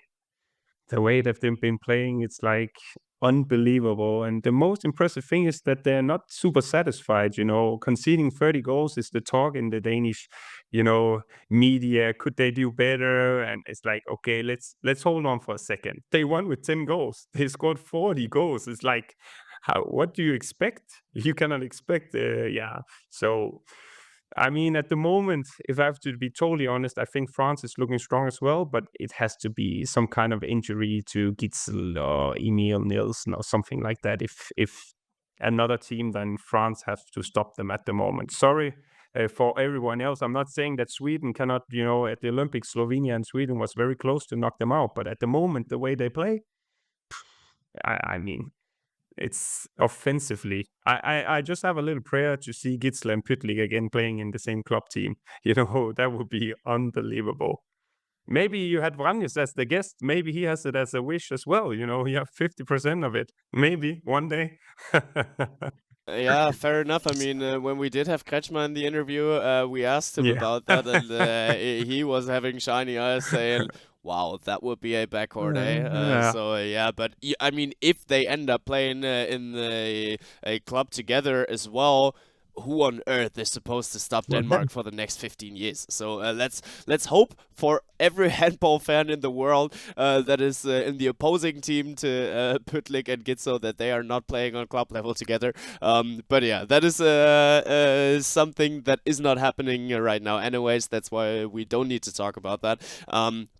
the way that they've been playing, it's like unbelievable. And the most impressive thing is that they're not super satisfied. Conceding 30 goals is the talk in the Danish, media. Could they do better? And it's like, okay, let's hold on for a second. They won with 10 goals. They scored 40 goals. It's like, what do you expect? You cannot expect, So, I mean, at the moment, if I have to be totally honest, I think France is looking strong as well, but it has to be some kind of injury to Gitzel or Emil Nielsen or something like that. If another team than France has to stop them at the moment. Sorry for everyone else. I'm not saying that Sweden cannot, at the Olympics, Slovenia and Sweden was very close to knock them out. But at the moment, the way they play, I mean, it's offensively. I just have a little prayer to see Gitzel and Pytlik again playing in the same club team. That would be unbelievable. Maybe you had Vranjes as the guest. Maybe he has it as a wish as well. You have 50% of it. Maybe one day. Yeah, fair enough. I mean, when we did have Kretschmer in the interview, we asked him about that, and he was having shiny eyes saying, wow, that would be a backcourt, eh? But I mean, if they end up playing in a club together as well, who on earth is supposed to stop Denmark for the next 15 years? So let's hope for every handball fan in the world that is in the opposing team to Pytlik and Gitzel that they are not playing on club level together. But yeah, that is something that is not happening right now. Anyways, that's why we don't need to talk about that.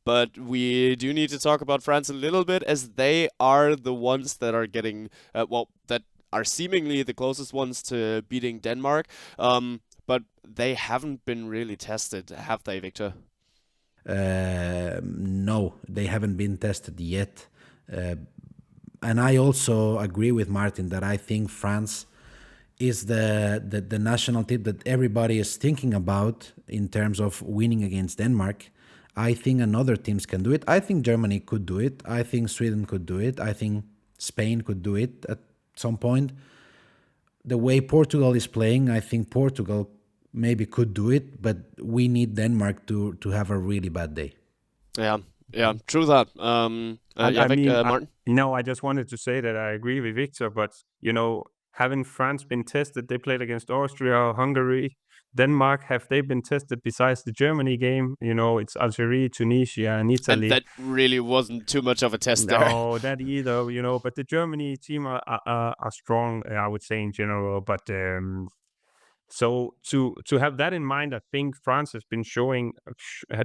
But we do need to talk about France a little bit, as they are the ones that are getting that are seemingly the closest ones to beating Denmark, but they haven't been really tested, have they, Victor? No, they haven't been tested yet. And I also agree with Martin that I think France is the national team that everybody is thinking about in terms of winning against Denmark. I think another teams can do it. I think Germany could do it. I think Sweden could do it. I think Spain could do it at some point. The way Portugal is playing, I think Portugal maybe could do it, but we need Denmark to have a really bad day. Yeah, true that. Martin? I just wanted to say that I agree with Victor, but, having France been tested, they played against Austria, Hungary, Denmark. Have they been tested besides the Germany game? It's Algeria, Tunisia, and Italy. And that really wasn't too much of a test there. No, that either, but the Germany team are strong, I would say, in general. But so to have that in mind, I think France has been showing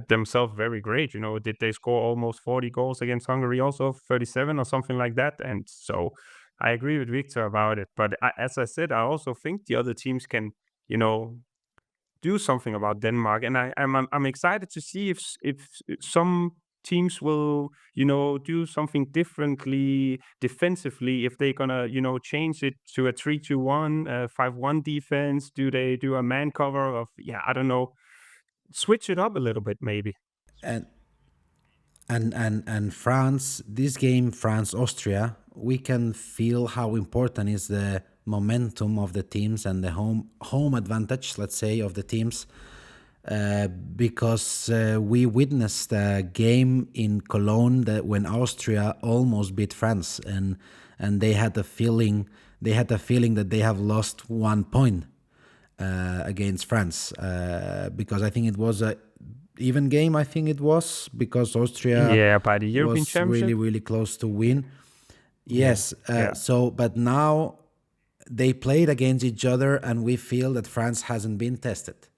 themselves very great. Did they score almost 40 goals against Hungary, also 37 or something like that? And so I agree with Victor about it. But as I said, I also think the other teams can, do something about Denmark. And I'm excited to see if some teams will, do something differently defensively, if they're gonna, change it to a 3-2-1, 5-1 defense. Do they do a man cover of, I don't know, switch it up a little bit maybe. And France, this game, France-Austria, we can feel how important is the momentum of the teams and the home advantage, let's say, of the teams. Because we witnessed a game in Cologne that when Austria almost beat France, and they had a feeling that they have lost 1 point against France, because I think it was a even game. I think it was because Austria by the European was Championship. really, really close to win. Yes. So, but now they played against each other, and we feel that France hasn't been tested.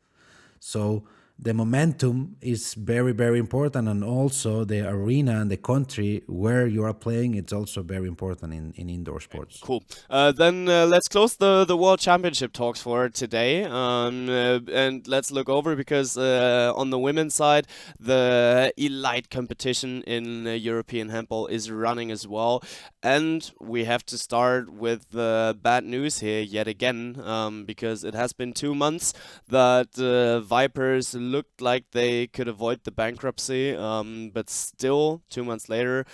So the momentum is very, very important, and also the arena and the country where you are playing, it's also very important in indoor sports. Cool. Then let's close the World Championship talks for today, and let's look over, because on the women's side, the elite competition in European handball is running as well, and we have to start with the bad news here yet again, because it has been 2 months that Vipers looked like they could avoid the bankruptcy, but still 2 months later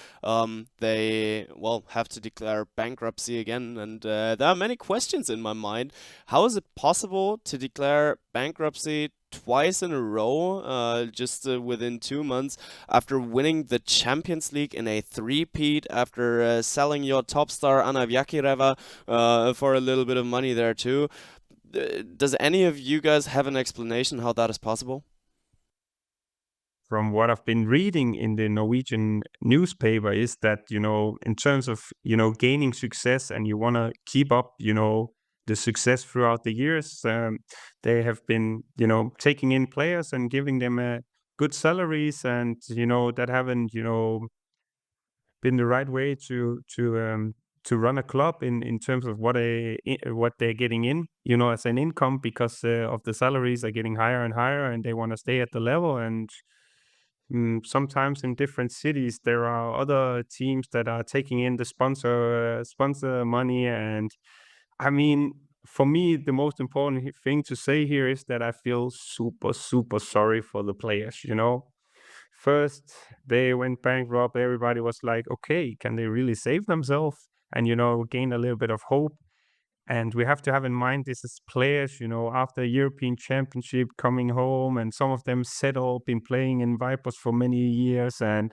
they have to declare bankruptcy again, and there are many questions in my mind. How is it possible to declare bankruptcy twice in a row, just within 2 months, after winning the Champions League in a three-peat, after selling your top star Anna Vyakireva for a little bit of money there too. Does any of you guys have an explanation how that is possible? From what I've been reading in the Norwegian newspaper is that, in terms of, gaining success and you want to keep up, the success throughout the years, they have been, taking in players and giving them good salaries, and, that haven't, been the right way to run a club in terms of what they're getting in, as an income, because of the salaries are getting higher and higher, and they want to stay at the level. And sometimes in different cities there are other teams that are taking in the sponsor money. And I mean, for me, the most important thing to say here is that I feel super sorry for the players. First they went bankrupt, everybody was like, okay, can they really save themselves and gain a little bit of hope? And we have to have in mind, this is players, after a European Championship coming home, and some of them settled, been playing in Vipers for many years. And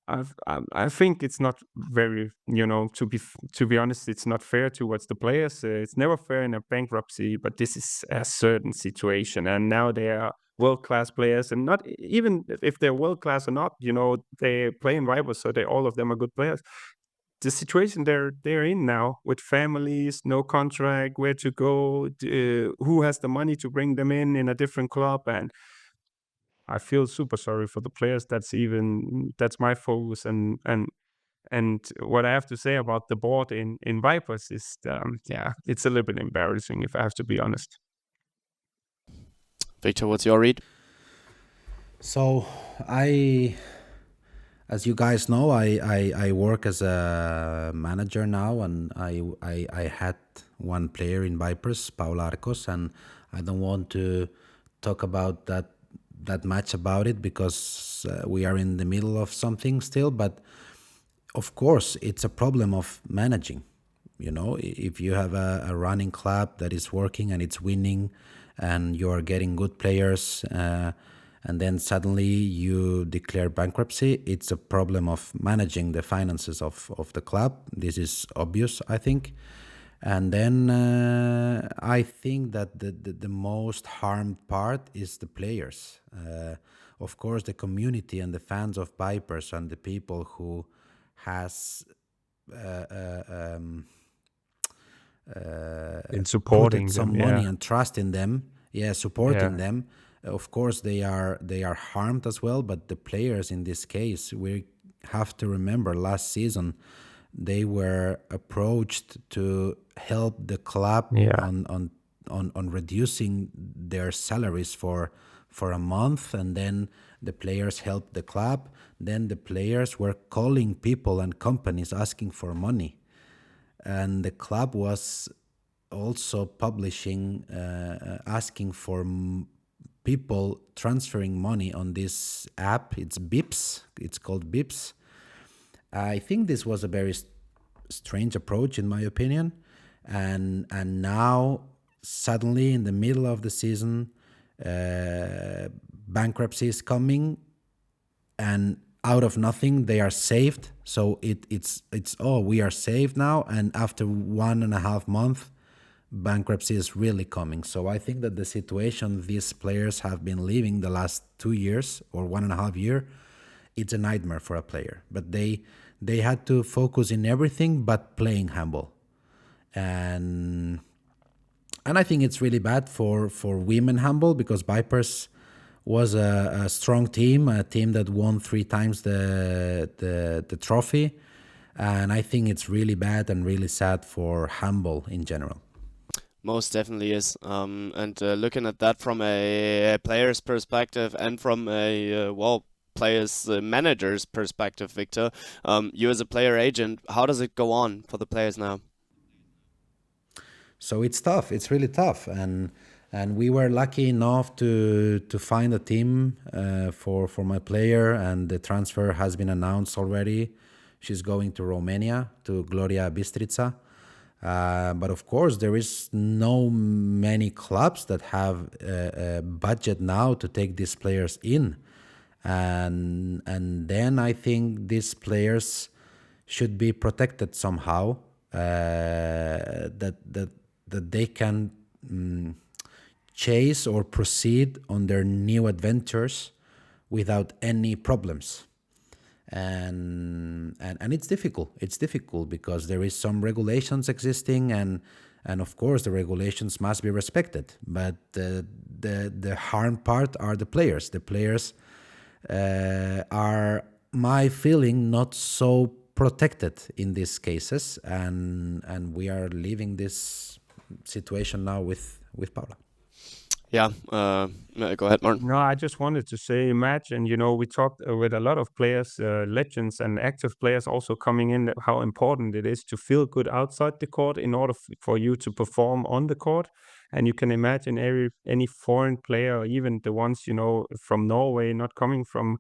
I think it's not very, to be honest, it's not fair towards the players. It's never fair in a bankruptcy, but this is a certain situation. And now they are world-class players, and not even if they're world-class or not, they play in Vipers, so all of them are good players. The situation they're in now, with families, no contract, where to go, who has the money to bring them in a different club, and I feel super sorry for the players. That's my focus, and what I have to say about the board in Vipers is, it's a little bit embarrassing, if I have to be honest. Victor, what's your read? So as you guys know, I work as a manager now, and I had one player in Vipers, Paula Arcos, and I don't want to talk about that much about it, because we are in the middle of something still. But of course, it's a problem of managing. If you have a running club that is working and it's winning, and you are getting good players, and then suddenly you declare bankruptcy, it's a problem of managing the finances of the club. This is obvious, I think. And then I think that the most harmed part is the players. Of course, the community and the fans of Vipers and the people who has in supporting put some them, money and trust in them, supporting them. Of course, they are harmed as well. But the players in this case, we have to remember last season they were approached to help the club on reducing their salaries for a month, and then the players helped the club. Then the players were calling people and companies asking for money, and the club was also publishing asking for people transferring money on this app. It's Bips. It's called Bips. I think this was a very strange approach, in my opinion. And now, suddenly, in the middle of the season, bankruptcy is coming, and out of nothing, they are saved. So it's we are saved now. And after 1.5 months, bankruptcy is really coming. So I think that the situation these players have been living the last 2 years or 1.5 years, it's a nightmare for a player. But they had to focus in everything but playing handball. And I think it's really bad for women handball, because Vipers was a strong team, a team that won 3 times the trophy. And I think it's really bad and really sad for handball in general. Most definitely is. And looking at that from a player's perspective and from a, players' manager's perspective, Victor, you as a player agent, how does it go on for the players now? So it's tough. It's really tough. And we were lucky enough to find a team for my player, and the transfer has been announced already. She's going to Romania, to Gloria Bistrița. But of course, there is no many clubs that have a budget now to take these players in, and then I think these players should be protected somehow, that they can chase or proceed on their new adventures without any problems. And it's difficult. It's difficult because there is some regulations existing, and of course the regulations must be respected. But the harm part are the players. The players are, my feeling, not so protected in these cases, and we are leaving this situation now with Paula. Yeah, go ahead, Martin. No, I just wanted to say, imagine, we talked with a lot of players, legends and active players also coming in, how important it is to feel good outside the court in order for you to perform on the court. And you can imagine any foreign player, or even the ones, from Norway, not coming from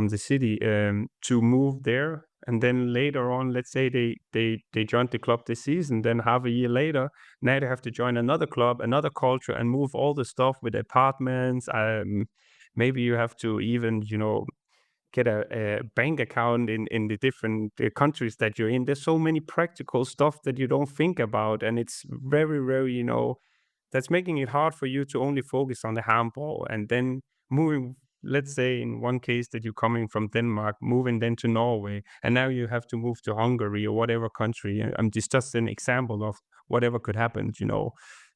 the city, to move there. And then later on, let's say they joined the club this season, then half a year later, now they have to join another club, another culture, and move all the stuff with apartments. Maybe you have to even, get a bank account in the different countries that you're in. There's so many practical stuff that you don't think about. And it's very, very, that's making it hard for you to only focus on the handball, and then moving, let's say in one case that you're coming from Denmark, moving then to Norway, and now you have to move to Hungary or whatever country. Just an example of whatever could happen.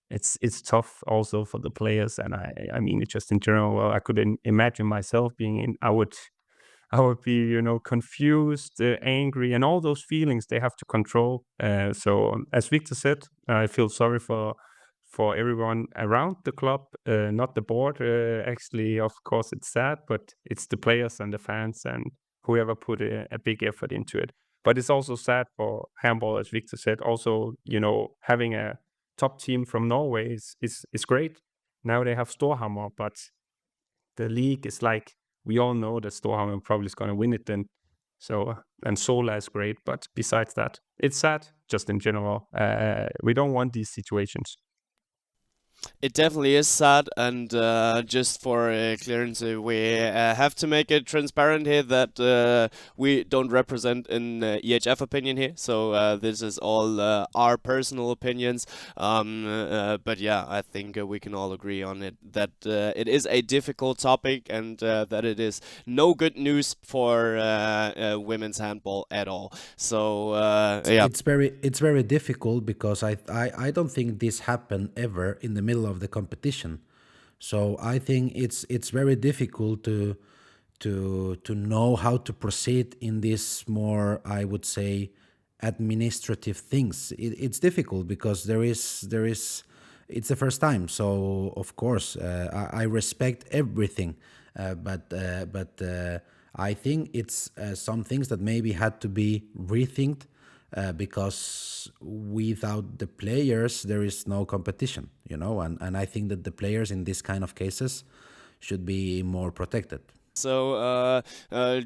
It's tough also for the players, and I mean it just in general. Well, I couldn't imagine myself being in. I would be, confused, angry, and all those feelings they have to control. So as Victor said, I feel sorry for everyone around the club, not the board. Actually, of course, it's sad, but it's the players and the fans and whoever put a big effort into it. But it's also sad for handball, as Victor said. Also, having a top team from Norway is great. Now they have Storhamar, but the league is like, we all know that Storhamar probably is going to win it then. So, and Sola is great, but besides that, it's sad just in general. We don't want these situations. It definitely is sad, and just for clearance, we have to make it transparent here that we don't represent an EHF opinion here, so this is all our personal opinions. But yeah, I think we can all agree on it that it is a difficult topic, and that it is no good news for women's handball at all. So yeah, it's very difficult because I don't think this happened ever in the middle of the competition. So I think it's very difficult to know how to proceed in this more, I would say, administrative things. It's difficult because there is it's the first time. So of course I respect everything, but I think it's some things that maybe had to be rethinked. Because without the players, there is no competition, and I think that the players in this kind of cases should be more protected. So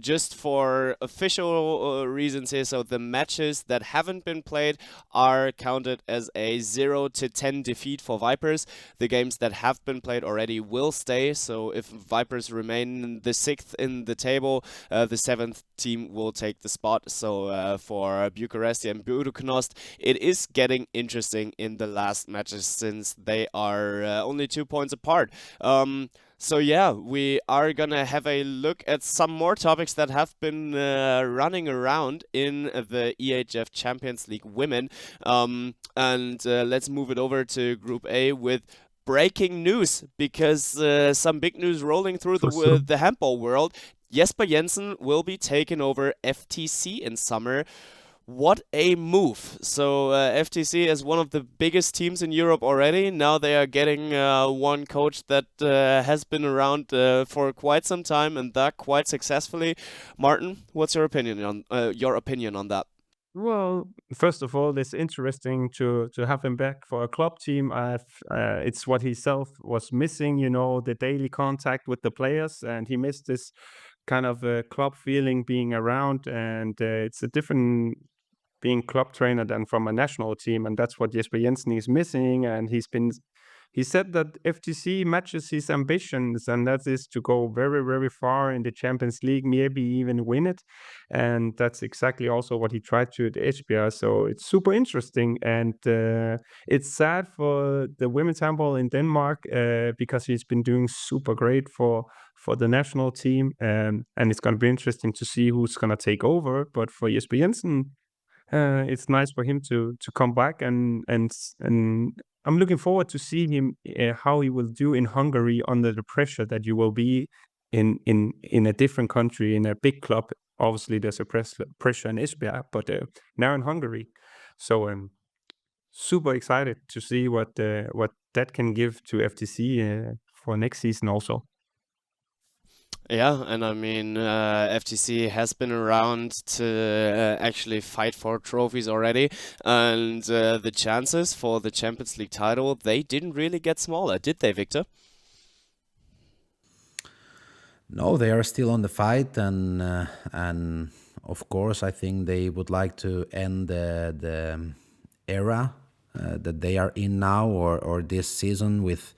just for official reasons here, so the matches that haven't been played are counted as a 0-10 defeat for Vipers. The games that have been played already will stay. So if Vipers remain the 6th in the table, the 7th team will take the spot. So for Bucharest and Budapest, it is getting interesting in the last matches since they are only 2 points apart. So yeah, we are gonna have a look at some more topics that have been running around in the EHF Champions League Women. And let's move it over to Group A with breaking news, because some big news rolling through the handball world. Jesper Jensen will be taking over FTC in summer. What a move. So FTC is one of the biggest teams in Europe already. Now they are getting one coach that has been around for quite some time, and that quite successfully. Martin, what's your opinion on that? Well, first of all, it's interesting to have him back for a club team. It's what he self was missing, the daily contact with the players, and he missed this kind of club feeling being around, and it's a different being club trainer than from a national team, and that's what Jesper Jensen is missing. And he said that FTC matches his ambitions, and that is to go very, very far in the Champions League, maybe even win it. And that's exactly also what he tried to at Esbjerg. So it's super interesting, and it's sad for the women's handball in Denmark because he's been doing super great for the national team, and it's going to be interesting to see who's going to take over. But for Jesper Jensen, it's nice for him to come back, and I'm looking forward to see him how he will do in Hungary under the pressure that you will be in a different country, in a big club. Obviously, there's a pressure in Esbjerg, but now in Hungary. So I'm super excited to see what that can give to FTC for next season also. Yeah, and I mean, FTC has been around to actually fight for trophies already, and the chances for the Champions League title, they didn't really get smaller, did they, Victor? No, they are still on the fight, and of course, I think they would like to end the era that they are in now, or this season, with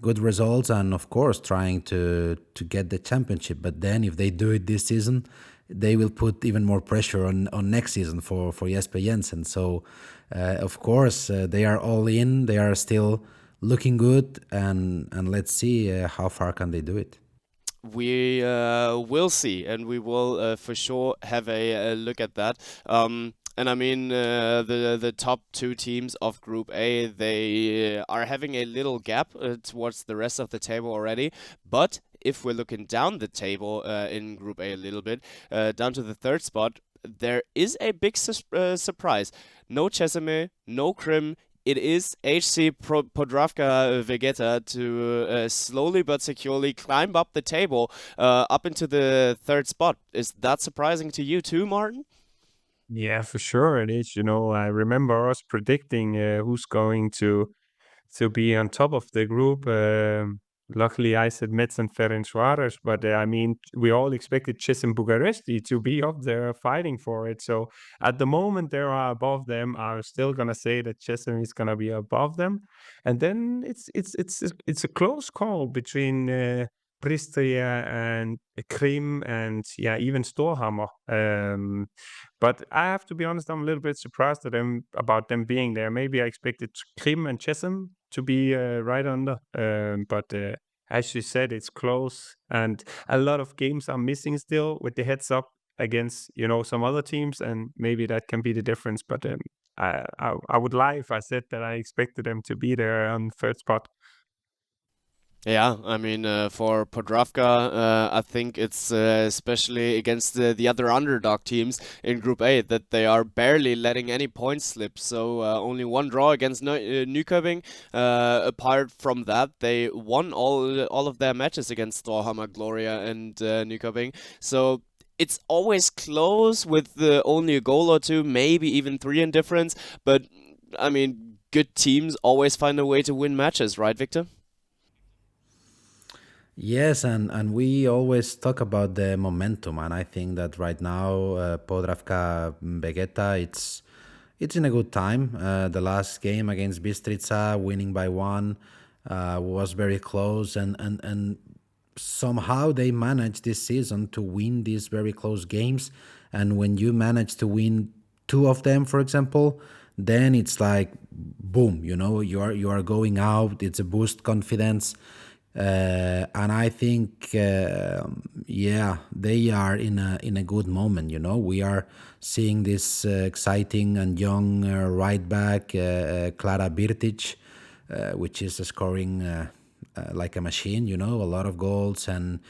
good results, and of course trying to get the championship. But then if they do it this season, they will put even more pressure on next season for Jesper Jensen. So of course they are all in, they are still looking good, and let's see how far can they do it. We will see, and we will for sure have a look at that. And I mean, the top two teams of Group A, they are having a little gap towards the rest of the table already. But if we're looking down the table in Group A a little bit, down to the third spot, there is a big surprise. No Česime, no Krim. It is HC Podravka Vegeta to slowly but securely climb up the table, up into the third spot. Is that surprising to you too, Martin? Yeah, for sure it is. I remember us predicting who's going to be on top of the group. Luckily, I said Metz and Ferencváros, but I mean, we all expected Csesem Bucharesti to be up there fighting for it. So at the moment, they are above them. I'm still gonna say that Csesem is gonna be above them, and then it's a close call between Pristria and Krim, and even Storhamar. But I have to be honest, I'm a little bit surprised about them being there. Maybe I expected Krim and Česem to be right under, but as you said, it's close, and a lot of games are missing still with the heads up against some other teams, and maybe that can be the difference. But I would lie if I said that I expected them to be there on third spot. Yeah, I mean, for Podravka, I think it's especially against the other underdog teams in Group A that they are barely letting any points slip. So only one draw against Nykøbing. Apart from that, they won all of their matches against Storhamar, Gloria, and Nykøbing. So it's always close with only a goal or two, maybe even three in difference. But I mean, good teams always find a way to win matches, right, Victor? Yes, and we always talk about the momentum, and I think that right now Podravka Vegeta, it's in a good time. The last game against Bistrica, winning by 1, was very close, and somehow they managed this season to win these very close games. And when you manage to win 2 of them, for example, then it's like boom, you are going out. It's a boost confidence. And I think, they are in a good moment. We are seeing this exciting and young right back, Klara Birtic, which is scoring like a machine. A lot of goals, and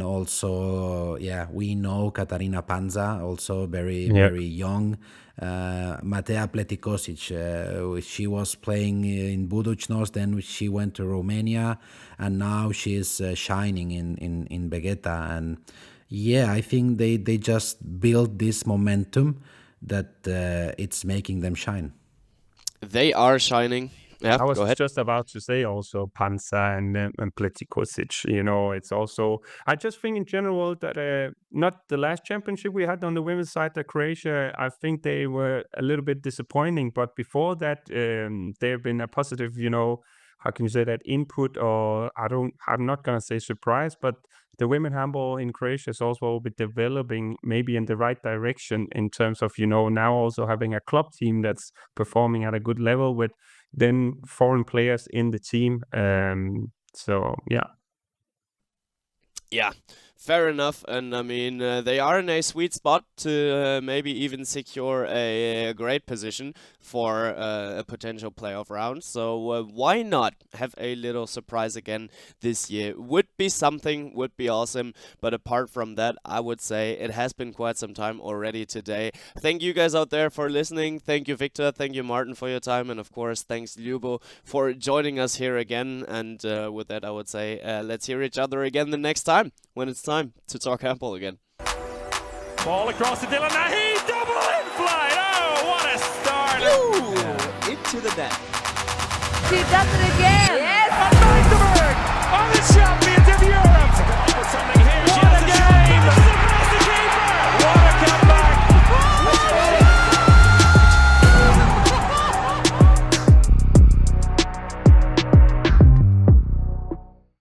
also we know Katarina Panza, also very young. Matea Pletikosic, she was playing in Budućnost, then she went to Romania, and now she's shining in Vegeta. And I think they just built this momentum that it's making them shine. They are shining. Yeah, I was go ahead. just about to say also Panza and Pletikosic. It's also, I just think in general that not the last championship we had on the women's side, the Croatia, I think they were a little bit disappointing. But before that, they've been a positive, how can you say that, input, or I'm not going to say surprise, but the women handball in Croatia is also been developing maybe in the right direction in terms of, now also having a club team that's performing at a good level with then foreign players in the team. So, yeah. Yeah, fair enough. And I mean, they are in a sweet spot to maybe even secure a great position for a potential playoff round. So why not have a little surprise again this year? Would be something, would be awesome. But apart from that, I would say it has been quite some time already today. Thank you guys out there for listening. Thank you, Victor. Thank you, Martin, for your time. And of course, thanks, Ljubo, for joining us here again. And with that, I would say let's hear each other again the next time, when it's time to talk handball again. Ball across to Dylan Nahi, double in flight. Oh, what a start! Into the net. She does it again.